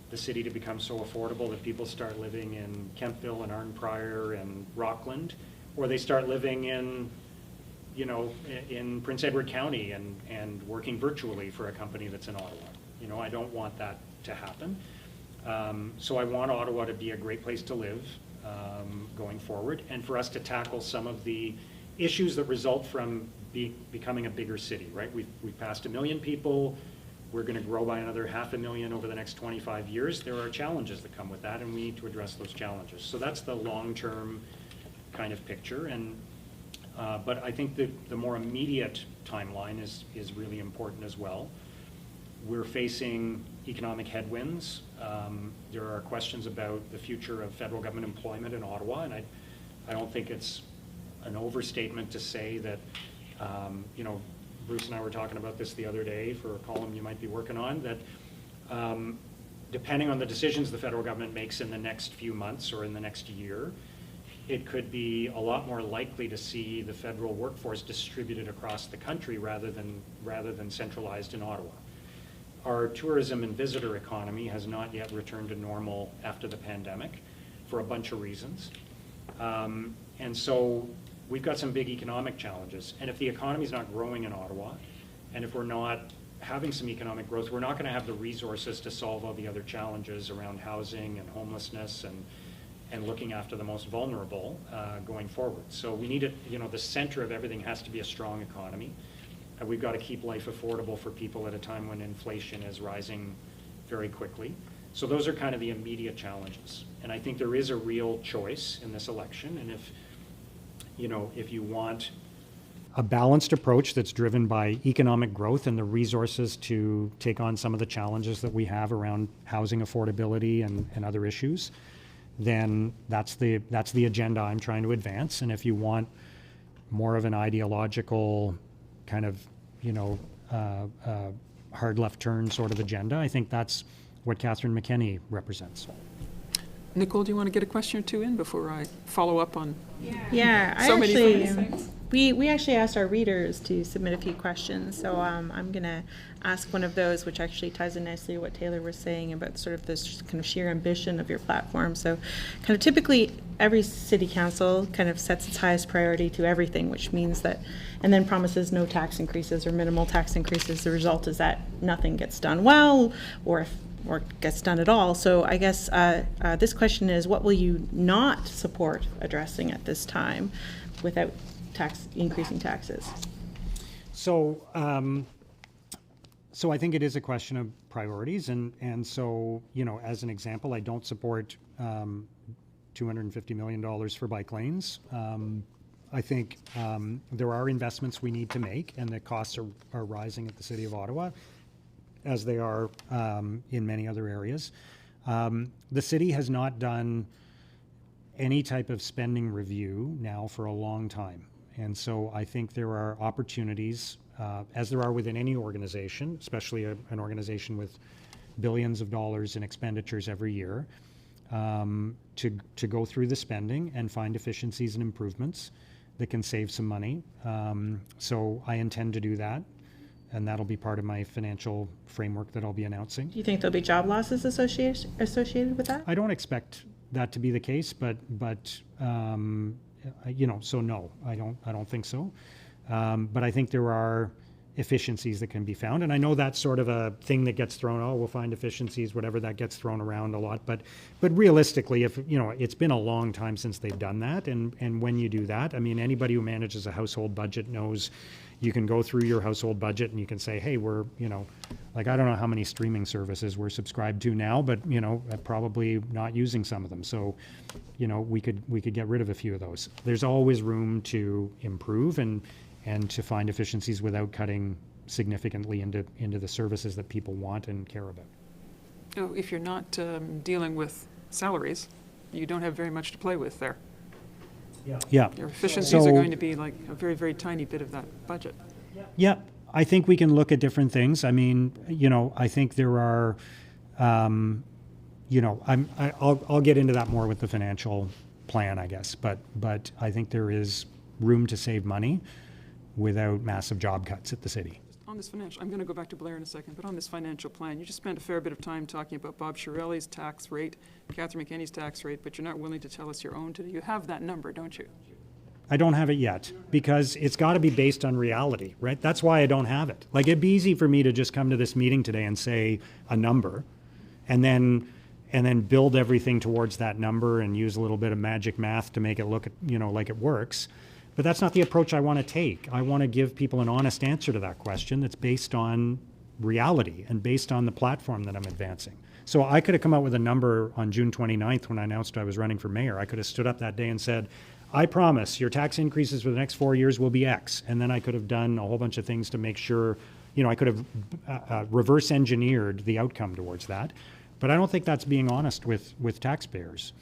B: the city to become so affordable that people start living in Kempville and Arnprior and Rockland, or they start living in, you know, in Prince Edward County and working virtually for a company that's in Ottawa. You know, I don't want that to happen. So I want Ottawa to be a great place to live going forward, and for us to tackle some of the issues that result from becoming a bigger city, right? We've passed 1 million people. We're going to grow by another 500,000 over the next 25 years. There are challenges that come with that, and we need to address those challenges. So that's the long-term kind of picture. And but I think the more immediate timeline is really important as well. We're facing economic headwinds. There are questions about the future of federal government employment in Ottawa, and I don't think it's an overstatement to say that, you know, Bruce and I were talking about this the other day for a column you might be working on, that depending on the decisions the federal government makes in the next few months or in the next year, it could be a lot more likely to see the federal workforce distributed across the country rather than centralized in Ottawa. Our tourism and visitor economy has not yet returned to normal after the pandemic for a bunch of reasons. And so we've got some big economic challenges. And if the economy is not growing in Ottawa, and if we're not having some economic growth, we're not going to have the resources to solve all the other challenges around housing and homelessness and looking after the most vulnerable going forward. So we need it, you know, the center of everything has to be a strong economy. And we've got to keep life affordable for people at a time when inflation is rising very quickly. So those are kind of the immediate challenges. And I think there is a real choice in this election. And if you want a balanced approach that's driven by economic growth and the resources to take on some of the challenges that we have around housing affordability and other issues, then that's the agenda I'm trying to advance. And if you want more of an ideological kind of, hard left turn sort of agenda, I think that's what Catherine McKenney represents.
A: Nicole, do you want to get a question or two in before I follow up on
G: Yeah,
A: so many things?
G: we actually asked our readers to submit a few questions, so I'm going to ask one of those, which actually ties in nicely to what Taylor was saying about sort of this kind of sheer ambition of your platform. So kind of typically every city council kind of sets its highest priority to everything, which means that, and then promises no tax increases or minimal tax increases. The result is that nothing gets done well, or gets done at all. So I guess this question is, what will you not support addressing at this time without increasing taxes?
B: So, so I think it is a question of priorities, and so, you know, as an example, I don't support $250 million for bike lanes. I think there are investments we need to make, and the costs are rising at the City of Ottawa, as they are in many other areas. The city has not done any type of spending review now for a long time. And so I think there are opportunities, as there are within any organization, especially an organization with billions of dollars in expenditures every year, to go through the spending and find efficiencies and improvements that can save some money. So I intend to do that, and that'll be part of my financial framework that I'll be announcing.
G: Do you think there'll be job losses associated with that?
B: I don't expect that to be the case, but you know, so no, I don't think so. But I think there are efficiencies that can be found, and I know that's sort of a thing that gets thrown. Oh, we'll find efficiencies, whatever, that gets thrown around a lot. But realistically, if you know, it's been a long time since they've done that, and when you do that, I mean, anybody who manages a household budget knows you can go through your household budget and you can say, hey, we're, you know, like, I don't know how many streaming services we're subscribed to now, but, you know, probably not using some of them. So, you know, we could get rid of a few of those. There's always room to improve and to find efficiencies without cutting significantly into the services that people want and care about.
A: Oh, if you're not dealing with salaries, you don't have very much to play with there.
B: Yeah.
A: Your efficiencies
B: So-
A: are going to be like a very, very tiny bit of that budget.
B: Yeah, I think we can look at different things. I mean, you know, I think there are, you know, I'll get into that more with the financial plan, I guess. But I think there is room to save money without massive job cuts at the city.
A: On this financial, I'm going to go back to Blair in a second, but on this financial plan, you just spent a fair bit of time talking about Bob Shirelli's tax rate, Catherine McKinney's tax rate, but you're not willing to tell us your own today. You have that number, don't you?
B: I don't have it yet because it's got to be based on reality, right? That's why I don't have it. Like, it'd be easy for me to just come to this meeting today and say a number and then build everything towards that number and use a little bit of magic math to make it look, you know, like it works. But that's not the approach I want to take. I want to give people an honest answer to that question that's based on reality and based on the platform that I'm advancing. So I could have come out with a number on June 29th when I announced I was running for mayor. I could have stood up that day and said, I promise your tax increases for the next 4 years will be X. And then I could have done a whole bunch of things to make sure, you know, I could have reverse engineered the outcome towards that. But I don't think that's being honest with taxpayers.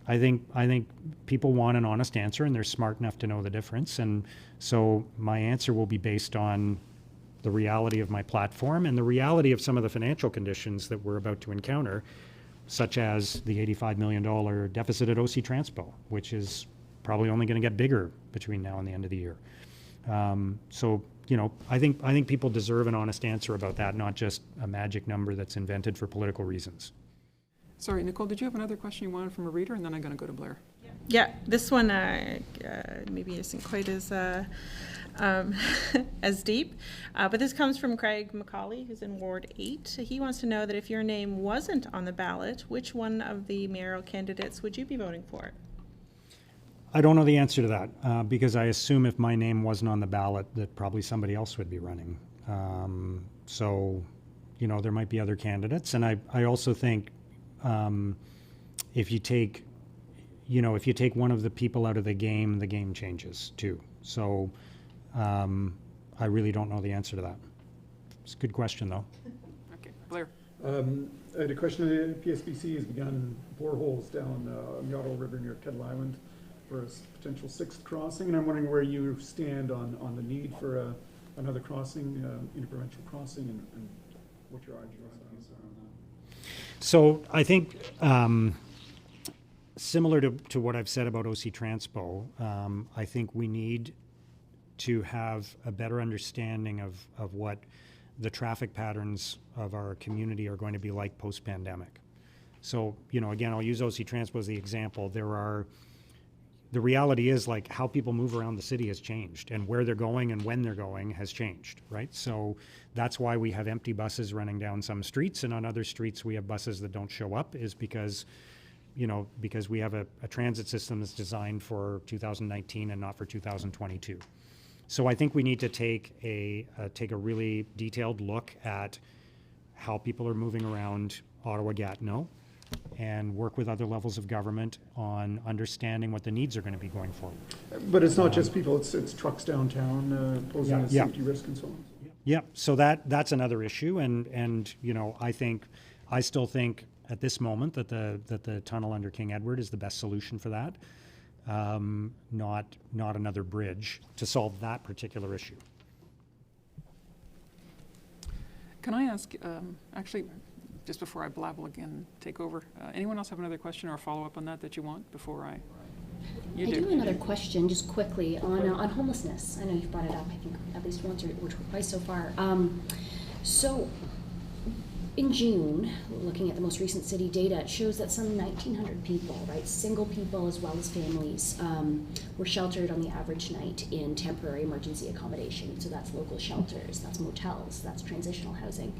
B: I think people want an honest answer, and they're smart enough to know the difference. And so my answer will be based on the reality of my platform and the reality of some of the financial conditions that we're about to encounter, such as the $85 million deficit at OC Transpo, which is probably only going to get bigger between now and the end of the year. So, you know, I think people deserve an honest answer about that, not just a magic number that's invented for political reasons.
A: Sorry, Nicole, did you have another question you wanted from a reader? And then I'm going to go to Blair.
G: Yeah, this one maybe isn't quite as as deep, but this comes from Craig McCauley, who's in Ward 8. He wants to know that if your name wasn't on the ballot, which one of the mayoral candidates would you be voting for?
B: I don't know the answer to that because I assume if my name wasn't on the ballot that probably somebody else would be running. So, you know, there might be other candidates. And I also think if you take one of the people out of the game changes too. So I really don't know the answer to that. It's a good question though.
A: Okay, Blair.
E: I had a question. The PSBC has begun boreholes down the Ottawa River near Kettle Island for a potential 6th crossing, and I'm wondering where you stand on the need for another crossing, interprovincial crossing, and what your ideas are on that.
B: So I think similar to what I've said about OC Transpo, I think we need to have a better understanding of what the traffic patterns of our community are going to be like post-pandemic. So, you know, again, I'll use OC Transpo as the example. The reality is, like, how people move around the city has changed, and where they're going and when they're going has changed, right? So that's why we have empty buses running down some streets, and on other streets we have buses that don't show up, is because, you know, because we have a transit system that's designed for 2019 and not for 2022. So I think we need to take a really detailed look at how people are moving around Ottawa-Gatineau and work with other levels of government on understanding what the needs are going to be going forward.
E: But it's not just people, it's trucks downtown posing a
B: Yeah.
E: safety risk and so on.
B: Yeah, so that's another issue, and you know, I still think at this moment that the tunnel under King Edward is the best solution for that, not another bridge to solve that particular issue.
A: Can I ask, actually, just before I blabble again, take over, anyone else have another question or a follow-up on that you want before I? You
C: I do have another question, just quickly, on homelessness. I know you've brought it up, I think, at least once or twice so far. So, in June, looking at the most recent city data, it shows that some 1,900 people, right, single people as well as families, were sheltered on the average night in temporary emergency accommodation. So that's local shelters, that's motels, that's transitional housing.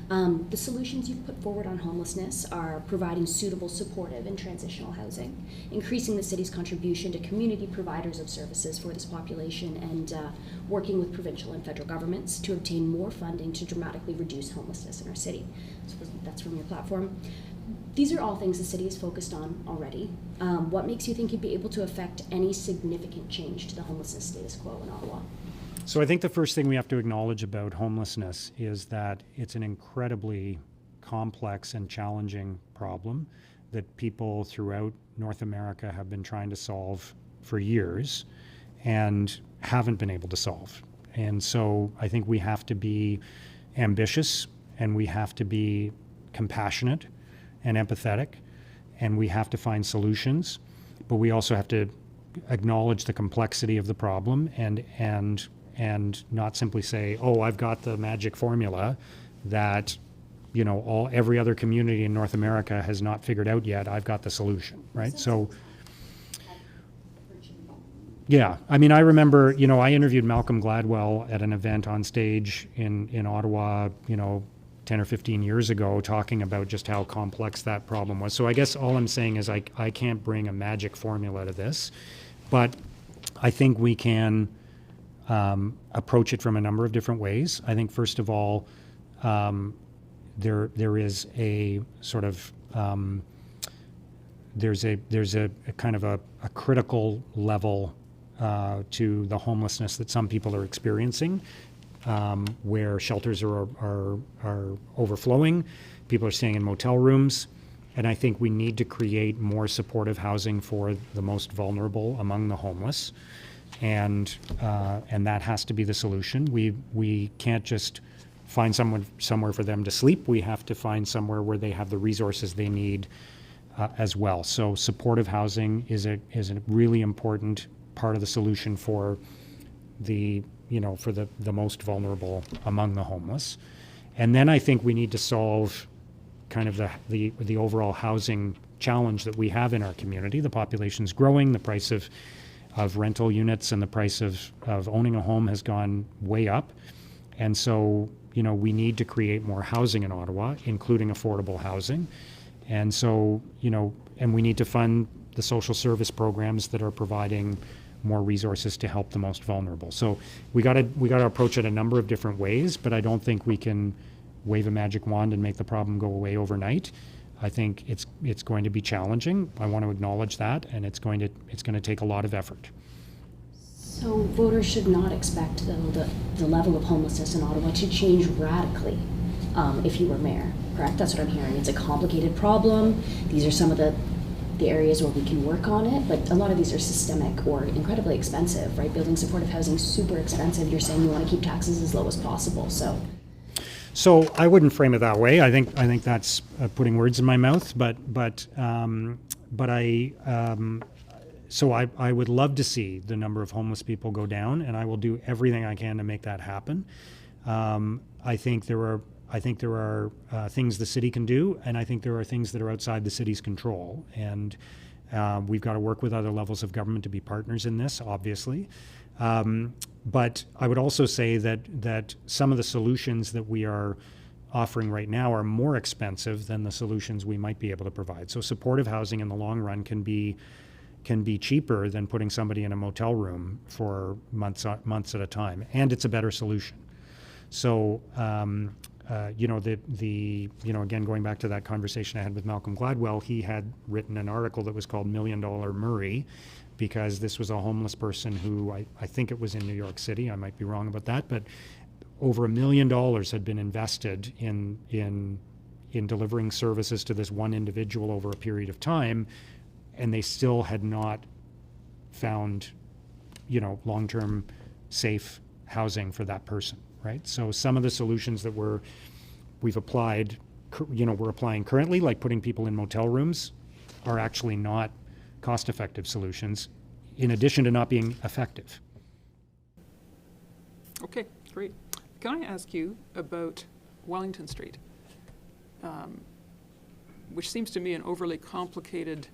C: The solutions you've put forward on homelessness are providing suitable, supportive, and transitional housing, increasing the city's contribution to community providers of services for this population, and working with provincial and federal governments to obtain more funding to dramatically reduce homelessness in our city. So that's from your platform. These are all things the city is focused on already. What makes you think you'd be able to affect any significant change to the homelessness status quo in Ottawa?
B: So I think the first thing we have to acknowledge about homelessness is that it's an incredibly complex and challenging problem that people throughout North America have been trying to solve for years and haven't been able to solve. And so I think we have to be ambitious, and we have to be compassionate and empathetic, and we have to find solutions, but we also have to acknowledge the complexity of the problem and not simply say, oh, I've got the magic formula that, you know, every other community in North America has not figured out yet. I've got the solution, right? So, yeah, I mean, I remember, you know, I interviewed Malcolm Gladwell at an event on stage in Ottawa, you know, 10 or 15 years ago, talking about just how complex that problem was. So I guess all I'm saying is I can't bring a magic formula to this, but I think we can approach it from a number of different ways. I think, first of all, there is a sort of there's a kind of a critical level to the homelessness that some people are experiencing, where shelters are overflowing, people are staying in motel rooms, and I think we need to create more supportive housing for the most vulnerable among the homeless. And that has to be the solution. We can't just find somewhere for them to sleep. We have to find somewhere where they have the resources they need as well. So supportive housing is a really important part of the solution for the most vulnerable among the homeless. And then I think we need to solve kind of the overall housing challenge that we have in our community. The population's growing, the price of rental units and the price of owning a home has gone way up. And so, you know, we need to create more housing in Ottawa, including affordable housing. And so, you know, and we need to fund the social service programs that are providing more resources to help the most vulnerable. So we got to approach it a number of different ways, but I don't think we can wave a magic wand and make the problem go away overnight. I think it's going to be challenging. I want to acknowledge that, and it's going to take a lot of effort.
C: So voters should not expect the level of homelessness in Ottawa to change radically if you were mayor, correct? That's what I'm hearing. It's a complicated problem. These are some of the areas where we can work on it, but a lot of these are systemic or incredibly expensive, right? Building supportive housing is super expensive. You're saying you want to keep taxes as low as possible, so.
B: So I wouldn't frame it that way. I think that's putting words in my mouth. But I would love to see the number of homeless people go down, and I will do everything I can to make that happen. I think there are things the city can do, and I think there are things that are outside the city's control. And we've got to work with other levels of government to be partners in this, obviously. But I would also say that some of the solutions that we are offering right now are more expensive than the solutions we might be able to provide. So supportive housing in the long run can be can be cheaper than putting somebody in a motel room for months at a time, and it's a better solution. So, again, going back to that conversation I had with Malcolm Gladwell, he had written an article that was called $1 Million Murray, because this was a homeless person who, I think it was in New York City, I might be wrong about that, but over $1 million had been invested in delivering services to this one individual over a period of time, and they still had not found, long-term safe housing for that person, right? So some of the solutions that we've applied, we're applying currently, like putting people in motel rooms, are actually not cost-effective solutions, in addition to not being effective.
A: Okay, great. Can I ask you about Wellington Street, which seems to me an overly complicated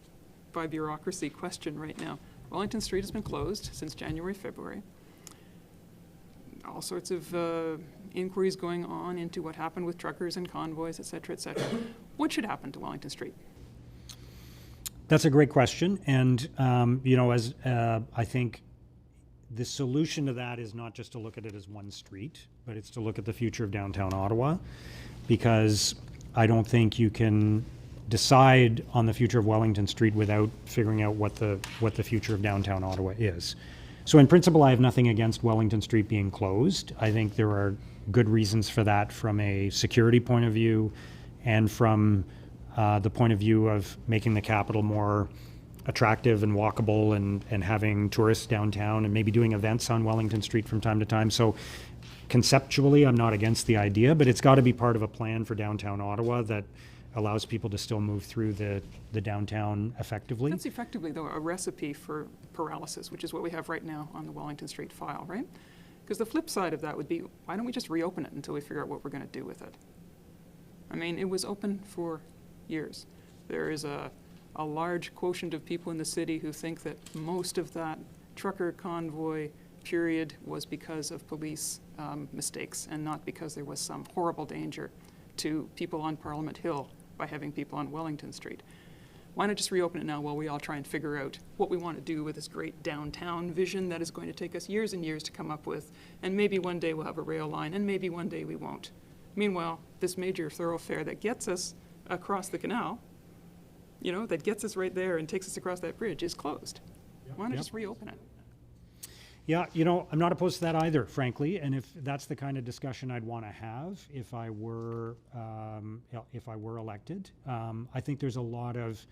A: by bureaucracy question right now. Wellington Street has been closed since January, February. All sorts of inquiries going on into what happened with truckers and convoys, et cetera, et cetera. What should happen to Wellington Street?
B: That's a great question. And, I think the solution to that is not just to look at it as one street, but it's to look at the future of downtown Ottawa, because I don't think you can decide on the future of Wellington Street without figuring out what the future of downtown Ottawa is. So in principle, I have nothing against Wellington Street being closed. I think there are good reasons for that from a security point of view, and from the point of view of making the capital more attractive and walkable, and having tourists downtown, and maybe doing events on Wellington Street from time to time. So conceptually, I'm not against the idea, but it's got to be part of a plan for downtown Ottawa that allows people to still move through the downtown effectively.
A: That's effectively, though, a recipe for paralysis, which is what we have right now on the Wellington Street file, right? Because the flip side of that would be, why don't we just reopen it until we figure out what we're going to do with it? I mean, it was open for years. There is a large quotient of people in the city who think that most of that trucker convoy period was because of police mistakes, and not because there was some horrible danger to people on Parliament Hill by having people on Wellington Street. Why not just reopen it now while we all try and figure out what we want to do with this great downtown vision that is going to take us years and years to come up with, and maybe one day we'll have a rail line, and maybe one day we won't. Meanwhile, this major thoroughfare that gets us across the canal, that gets us right there and takes us across that bridge, is closed. Why not just reopen it?
B: Yeah, I'm not opposed to that either, frankly. And if that's the kind of discussion I'd want to have if I were elected, I think there's a lot of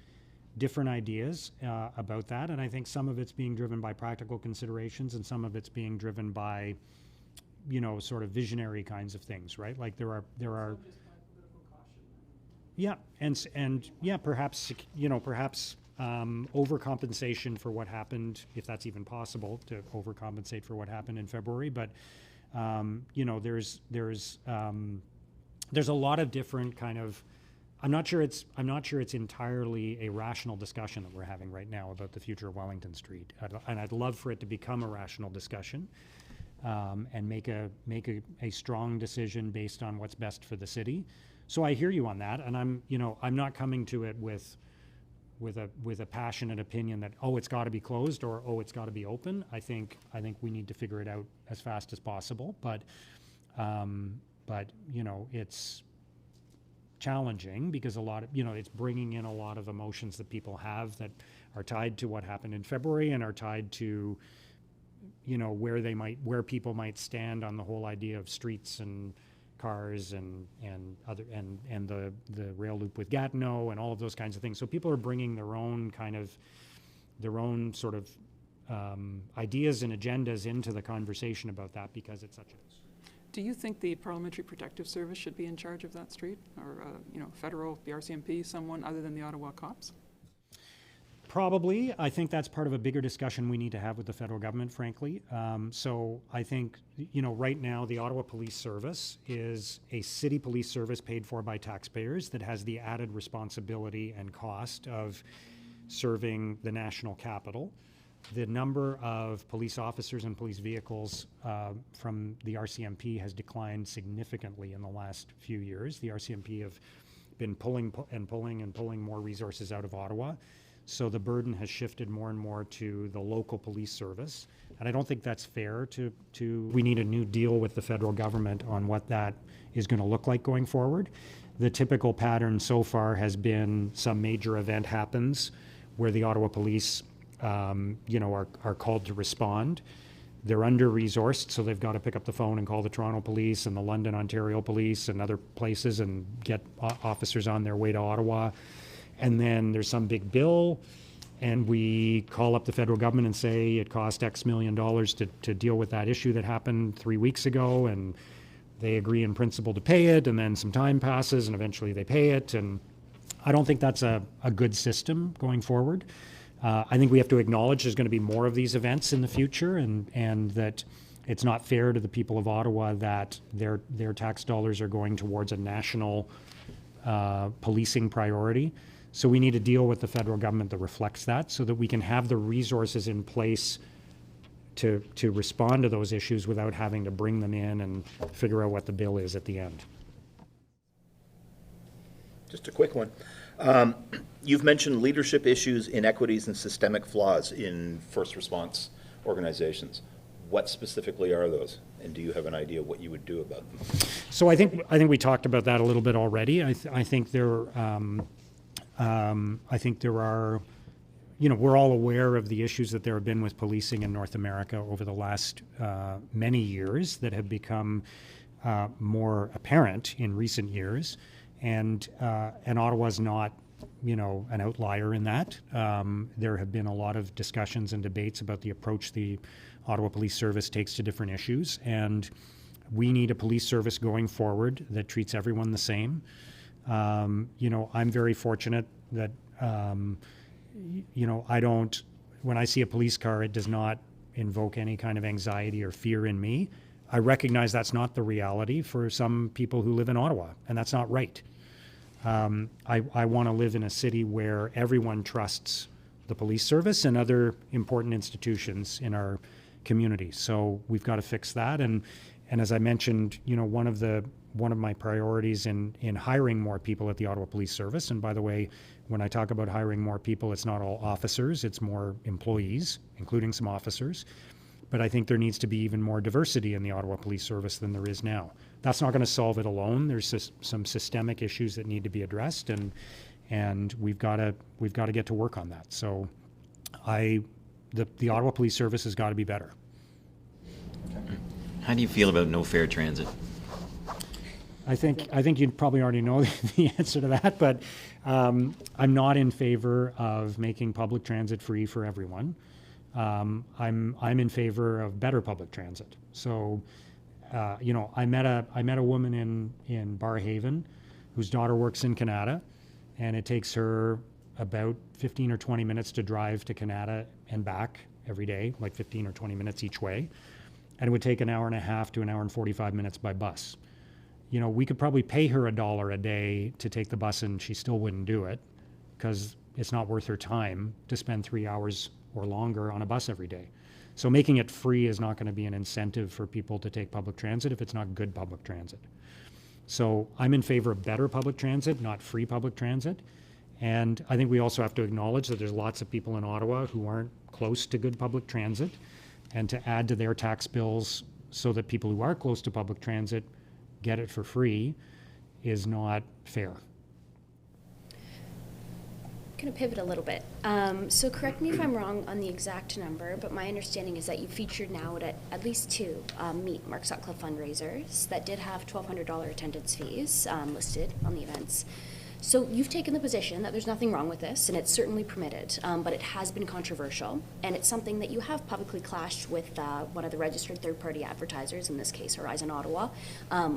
B: different ideas about that, and I think some of it's being driven by practical considerations, and some of it's being driven by, sort of visionary kinds of things, right? Like there are. Yeah, and perhaps overcompensation for what happened, if that's even possible to overcompensate for what happened in February. But there's a lot of different kind of. I'm not sure it's entirely a rational discussion that we're having right now about the future of Wellington Street, and I'd love for it to become a rational discussion, and make a strong decision based on what's best for the city. So I hear you on that, and I'm not coming to it with a passionate opinion that, it's got to be closed, or it's got to be open. I think we need to figure it out as fast as possible, but it's challenging because a lot of it's bringing in a lot of emotions that people have that are tied to what happened in February, and are tied to where people might stand on the whole idea of streets and cars and the rail loop with Gatineau and all of those kinds of things. So people are bringing their own sort of ideas and agendas into the conversation about that, because it's such a.
A: Do you think the Parliamentary Protective Service should be in charge of that street, or federal, the RCMP, someone other than the Ottawa cops?
B: Probably. I think that's part of a bigger discussion we need to have with the federal government, frankly. So I think, right now the Ottawa Police Service is a city police service paid for by taxpayers that has the added responsibility and cost of serving the national capital. The number of police officers and police vehicles from the RCMP has declined significantly in the last few years. The RCMP have been pulling more resources out of Ottawa. So the burden has shifted more and more to the local police service. And I don't think that's fair we need a new deal with the federal government on what that is going to look like going forward. The typical pattern so far has been some major event happens where the Ottawa police, are called to respond. They're under-resourced, so they've got to pick up the phone and call the Toronto Police and the London, Ontario Police and other places and get officers on their way to Ottawa. And then there's some big bill, and we call up the federal government and say it cost X million dollars to deal with that issue that happened 3 weeks ago, and they agree in principle to pay it, and then some time passes, and eventually they pay it. And I don't think that's a good system going forward. I think we have to acknowledge there's going to be more of these events in the future, and that it's not fair to the people of Ottawa that their tax dollars are going towards a national policing priority. So we need to deal with the federal government that reflects that so that we can have the resources in place to respond to those issues without having to bring them in and figure out what the bill is at the end.
D: Just a quick one. You've mentioned leadership issues, inequities, and systemic flaws in first response organizations. What specifically are those? And do you have an idea what you would do about them?
B: So I think we talked about that a little bit already. I think there are, we're all aware of the issues that there have been with policing in North America over the last many years that have become more apparent in recent years. And Ottawa's not, an outlier in that. There have been a lot of discussions and debates about the approach the Ottawa Police Service takes to different issues. And we need a police service going forward that treats everyone the same. I'm very fortunate that, when I see a police car, it does not invoke any kind of anxiety or fear in me. I recognize that's not the reality for some people who live in Ottawa, and that's not right. I want to live in a city where everyone trusts the police service and other important institutions in our community. So we've got to fix that. And as I mentioned, one of my priorities in hiring more people at the Ottawa Police Service, and by the way, when I talk about hiring more people, it's not all officers, it's more employees, including some officers. But I think there needs to be even more diversity in the Ottawa Police Service than there is now. That's not going to solve it alone. There's some systemic issues that need to be addressed, and we've got to get to work on that. So, the Ottawa Police Service has got to be better.
H: How do you feel about no fare transit?
B: I think you probably already know the answer to that, but I'm not in favor of making public transit free for everyone. I'm in favor of better public transit. So, I met a woman in Barrhaven whose daughter works in Canada, and it takes her about 15 or 20 minutes to drive to Canada and back every day, like 15 or 20 minutes each way. And it would take an hour and a half to an hour and 45 minutes by bus. We could probably pay her $1 a day to take the bus, and she still wouldn't do it because it's not worth her time to spend 3 hours or longer on a bus every day. So making it free is not going to be an incentive for people to take public transit if it's not good public transit. So I'm in favor of better public transit, not free public transit. And I think we also have to acknowledge that there's lots of people in Ottawa who aren't close to good public transit, and to add to their tax bills so that people who are close to public transit get it for free is not fair.
C: I'm going to pivot a little bit. So correct me if I'm wrong on the exact number, but my understanding is that you featured now at least two Meet Mark Sutcliffe fundraisers that did have $1,200 attendance fees listed on the events. So you've taken the position that there's nothing wrong with this, and it's certainly permitted, but it has been controversial, and it's something that you have publicly clashed with one of the registered third-party advertisers, in this case Horizon Ottawa,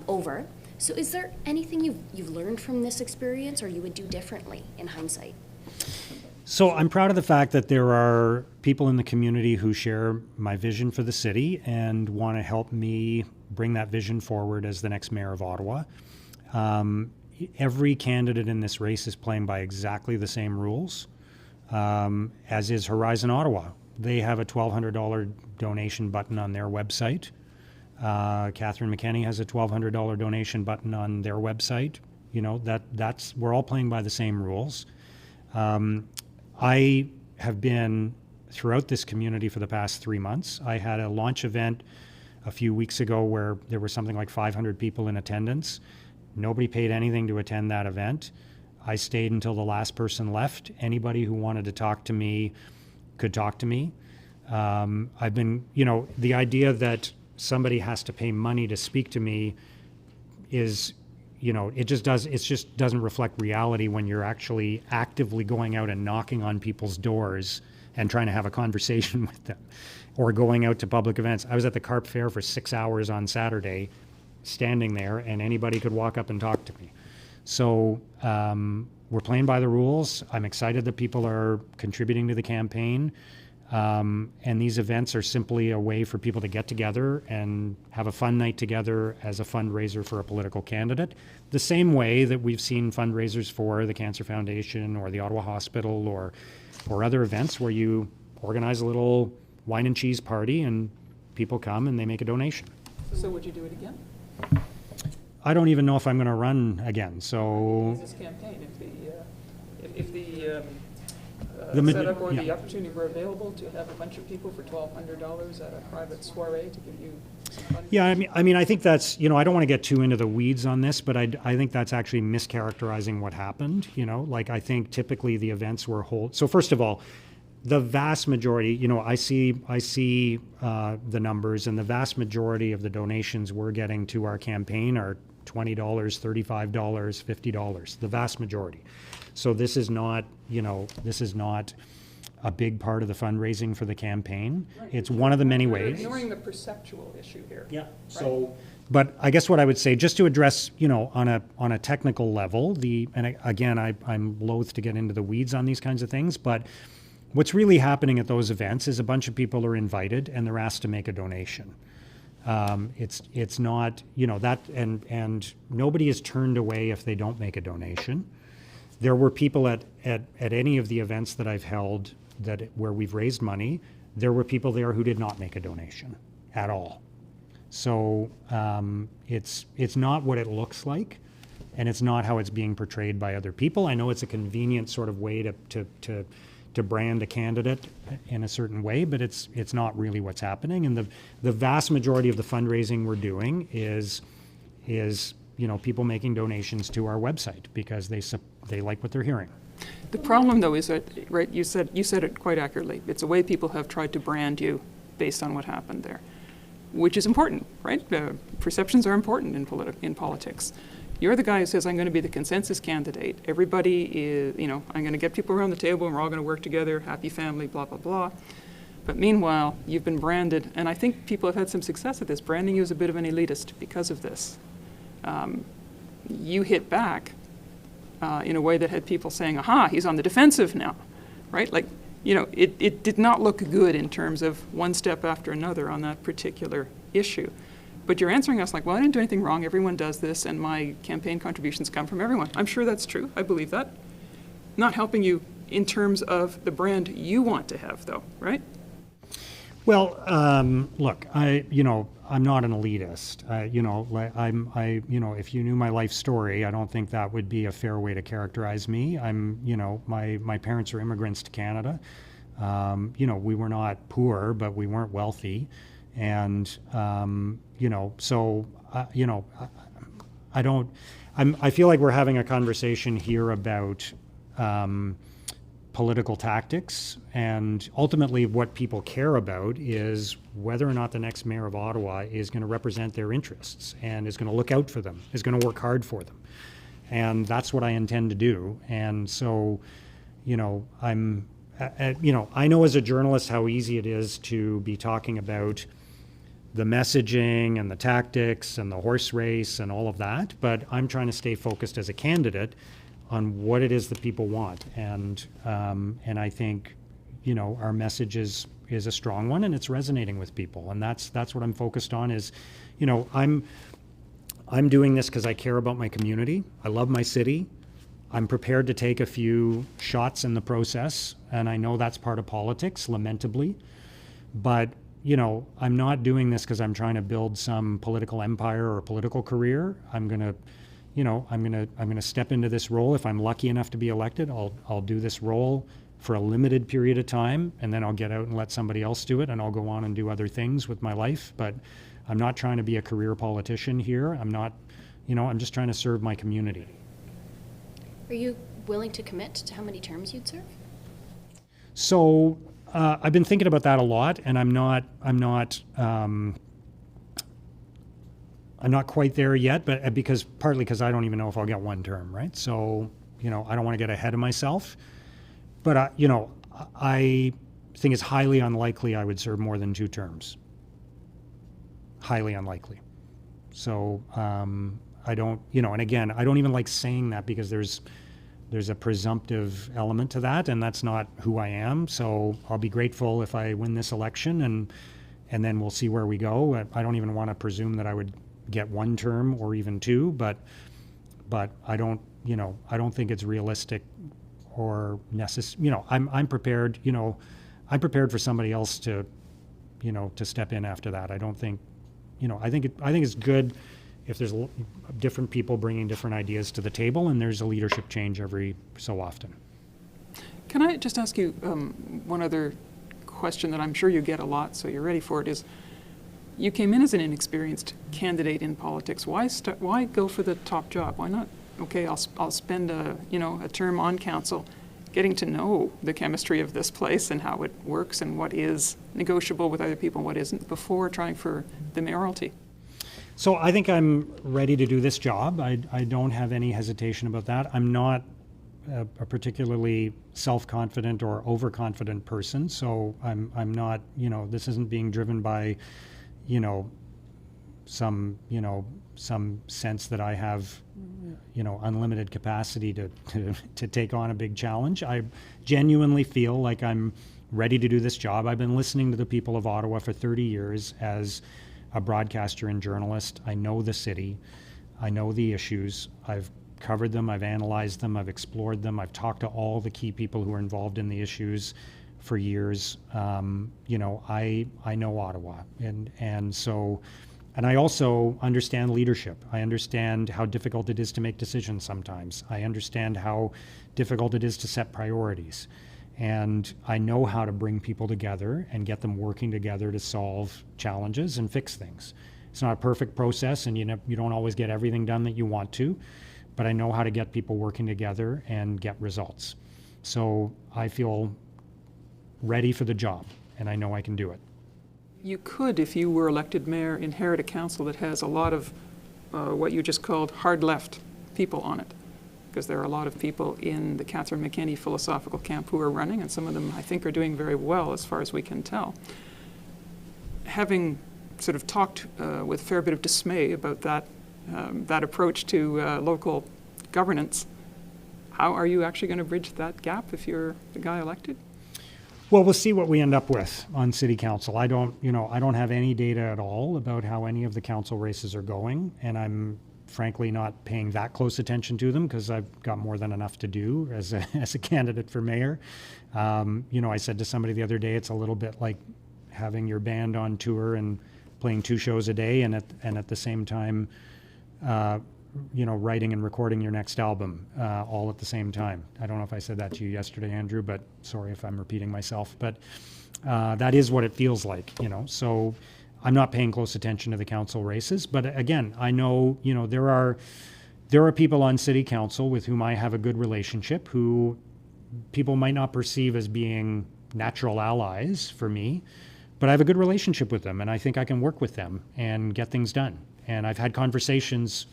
C: over. So is there anything you've learned from this experience, or you would do differently in hindsight?
B: So I'm proud of the fact that there are people in the community who share my vision for the city and want to help me bring that vision forward as the next mayor of Ottawa. Every candidate in this race is playing by exactly the same rules, as is Horizon Ottawa. They have a $1,200 donation button on their website. Catherine McKenney has a $1,200 donation button on their website. We're all playing by the same rules. I have been throughout this community for the past 3 months. I had a launch event a few weeks ago where there was something like 500 people in attendance. Nobody paid anything to attend that event. I stayed until the last person left. Anybody who wanted to talk to me could talk to me. I've been, the idea that somebody has to pay money to speak to me is, it just doesn't reflect reality when you're actually actively going out and knocking on people's doors and trying to have a conversation with them, or going out to public events. I was at the Carp Fair for 6 hours on Saturday, standing there, and anybody could walk up and talk to me. So we're playing by the rules. I'm excited that people are contributing to the campaign. And these events are simply a way for people to get together and have a fun night together as a fundraiser for a political candidate. The same way that we've seen fundraisers for the Cancer Foundation or the Ottawa Hospital or other events where you organize a little wine and cheese party and people come and they make a donation.
A: So would you do it again?
B: I don't even know if I'm going to run again. So
A: This campaign, if the
B: The
A: setup or
B: yeah.
A: the opportunity were available to have a bunch of people for $1,200 at a private soiree to give you some money?
B: Yeah, I mean, I think that's, I don't want to get too into the weeds on this, but I think that's actually mischaracterizing what happened. Like I think typically the events were So first of all, the vast majority, I see the numbers, and the vast majority of the donations we're getting to our campaign are $20, $35, $50, the vast majority. So this is not a big part of the fundraising for the campaigin.
A: Right.
B: It's one of the many
A: You're
B: ways.
A: ignoring the perceptual issue here.
B: Yeah. So, but I guess what I would say, just to address, on a technical level, I'm loath to get into the weeds on these kinds of things, but what's really happening at those events is a bunch of people are invited and they're asked to make a donation. It's not, that, and nobody is turned away if they don't make a donation. There were people at any of the events that I've held where we've raised money, there were people there who did not make a donation at all. So it's not what it looks like, and it's not how it's being portrayed by other people. I know it's a convenient sort of way to brand a candidate in a certain way, but it's not really what's happening. And the vast majority of the fundraising we're doing is people making donations to our website because they like what they're hearing.
A: The problem, though, is that, right, you said it quite accurately. It's a way people have tried to brand you based on what happened there, which is important, right? Perceptions are important in politics. You're the guy who says, I'm going to be the consensus candidate. Everybody is, I'm going to get people around the table and we're all going to work together, happy family, blah, blah, blah. But meanwhile, you've been branded, and I think people have had some success at this, branding you as a bit of an elitist because of this. You hit back in a way that had people saying, aha, he's on the defensive now, right? Like, it did not look good in terms of one step after another on that particular issue. But you're answering us like, well, I didn't do anything wrong, everyone does this, and my campaign contributions come from everyone. I'm sure that's true, I believe that. Not helping you in terms of the brand you want to have, though, right?
B: Well, look, I'm not an elitist. If you knew my life story, I don't think that would be a fair way to characterize me. My parents are immigrants to Canada. We were not poor, but we weren't wealthy. And, I feel like we're having a conversation here about, political tactics, and ultimately what people care about is whether or not the next mayor of Ottawa is going to represent their interests and is going to look out for them, is going to work hard for them. And that's what I intend to do. And so, I know as a journalist how easy it is to be talking about the messaging and the tactics and the horse race and all of that, but I'm trying to stay focused as a candidate on what it is that people want, and I think, our message is a strong one, and it's resonating with people, and that's what I'm focused on. Is, I'm doing this because I care about my community. I love my city. I'm prepared to take a few shots in the process, and I know that's part of politics, lamentably, but I'm not doing this because I'm trying to build some political empire or political career. I'm gonna step into this role. If I'm lucky enough to be elected, I'll do this role for a limited period of time, and then I'll get out and let somebody else do it, and I'll go on and do other things with my life. But I'm not trying to be a career politician here. I'm not, I'm just trying to serve my community.
C: Are you willing to commit to how many terms you'd serve?
B: So I've been thinking about that a lot, and I'm not quite there yet, but partly because I don't even know if I'll get one term, right? So, I don't want to get ahead of myself. But, I think it's highly unlikely I would serve more than 2 terms. Highly unlikely. So I don't, and again, I don't even like saying that because there's a presumptive element to that, and that's not who I am. So I'll be grateful if I win this election, and then we'll see where we go. I don't even want to presume that I would get 1 term or even 2, but I don't think it's realistic or necessary. I'm prepared, I'm prepared for somebody else to step in after that. I don't think, I think it's good if there's different people bringing different ideas to the table, and there's a leadership change every so often.
A: Can I just ask you one other question that I'm sure you get a lot, so you're ready for it, is you came in as an inexperienced candidate in politics. Why go for the top job? Why not? Okay, I'll spend a term on council getting to know the chemistry of this place and how it works and what is negotiable with other people and what isn't before trying for the mayoralty.
B: So I think I'm ready to do this job. I don't have any hesitation about that. I'm not a particularly self-confident or overconfident person, so I'm not, this isn't being driven by, some sense that I have, unlimited capacity to take on a big challenge. I genuinely feel like I'm ready to do this job. I've been listening to the people of Ottawa for 30 years as a broadcaster and journalist. I know the city. I know the issues. I've covered them. I've analyzed them. I've explored them. I've talked to all the key people who are involved in the issues for years. I know Ottawa, and I also understand leadership. I understand how difficult it is to make decisions sometimes. I understand how difficult it is to set priorities. And I know how to bring people together and get them working together to solve challenges and fix things. It's not a perfect process, and you don't always get everything done that you want to, but I know how to get people working together and get results. So I feel ready for the job, and I know I can do it.
A: You could, if you were elected mayor, inherit a council that has a lot of what you just called hard left people on it, because there are a lot of people in the Catherine McKinney philosophical camp who are running, and some of them I think are doing very well as far as we can tell. Having sort of talked with a fair bit of dismay about that approach to local governance, how are you actually going to bridge that gap if you're the guy elected?
B: Well, we'll see what we end up with on city council. I don't have any data at all about how any of the council races are going, and I'm frankly not paying that close attention to them because I've got more than enough to do as a candidate for mayor. I said to somebody the other day, it's a little bit like having your band on tour and playing 2 shows a day, and at the same time, writing and recording your next album all at the same time. I don't know if I said that to you yesterday, Andrew, but sorry if I'm repeating myself. But that is what it feels like, So I'm not paying close attention to the council races. But again, I know, there are people on city council with whom I have a good relationship who people might not perceive as being natural allies for me, but I have a good relationship with them, and I think I can work with them and get things done. And I've had conversations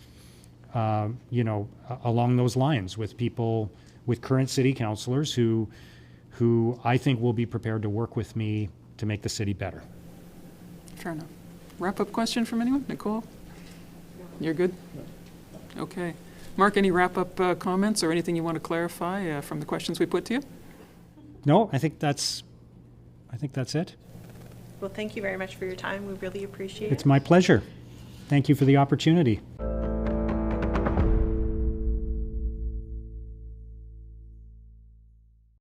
B: along those lines with people, with current city councilors who I think will be prepared to work with me to make the city better.
A: Fair enough. Wrap-up question from anyone? Nicole? You're good? Okay. Mark, any wrap-up comments or anything you want to clarify from the questions we put to you?
B: No, I think that's it.
G: Well, thank you very much for your time. We really appreciate it.
B: It's my pleasure. Thank you for the opportunity.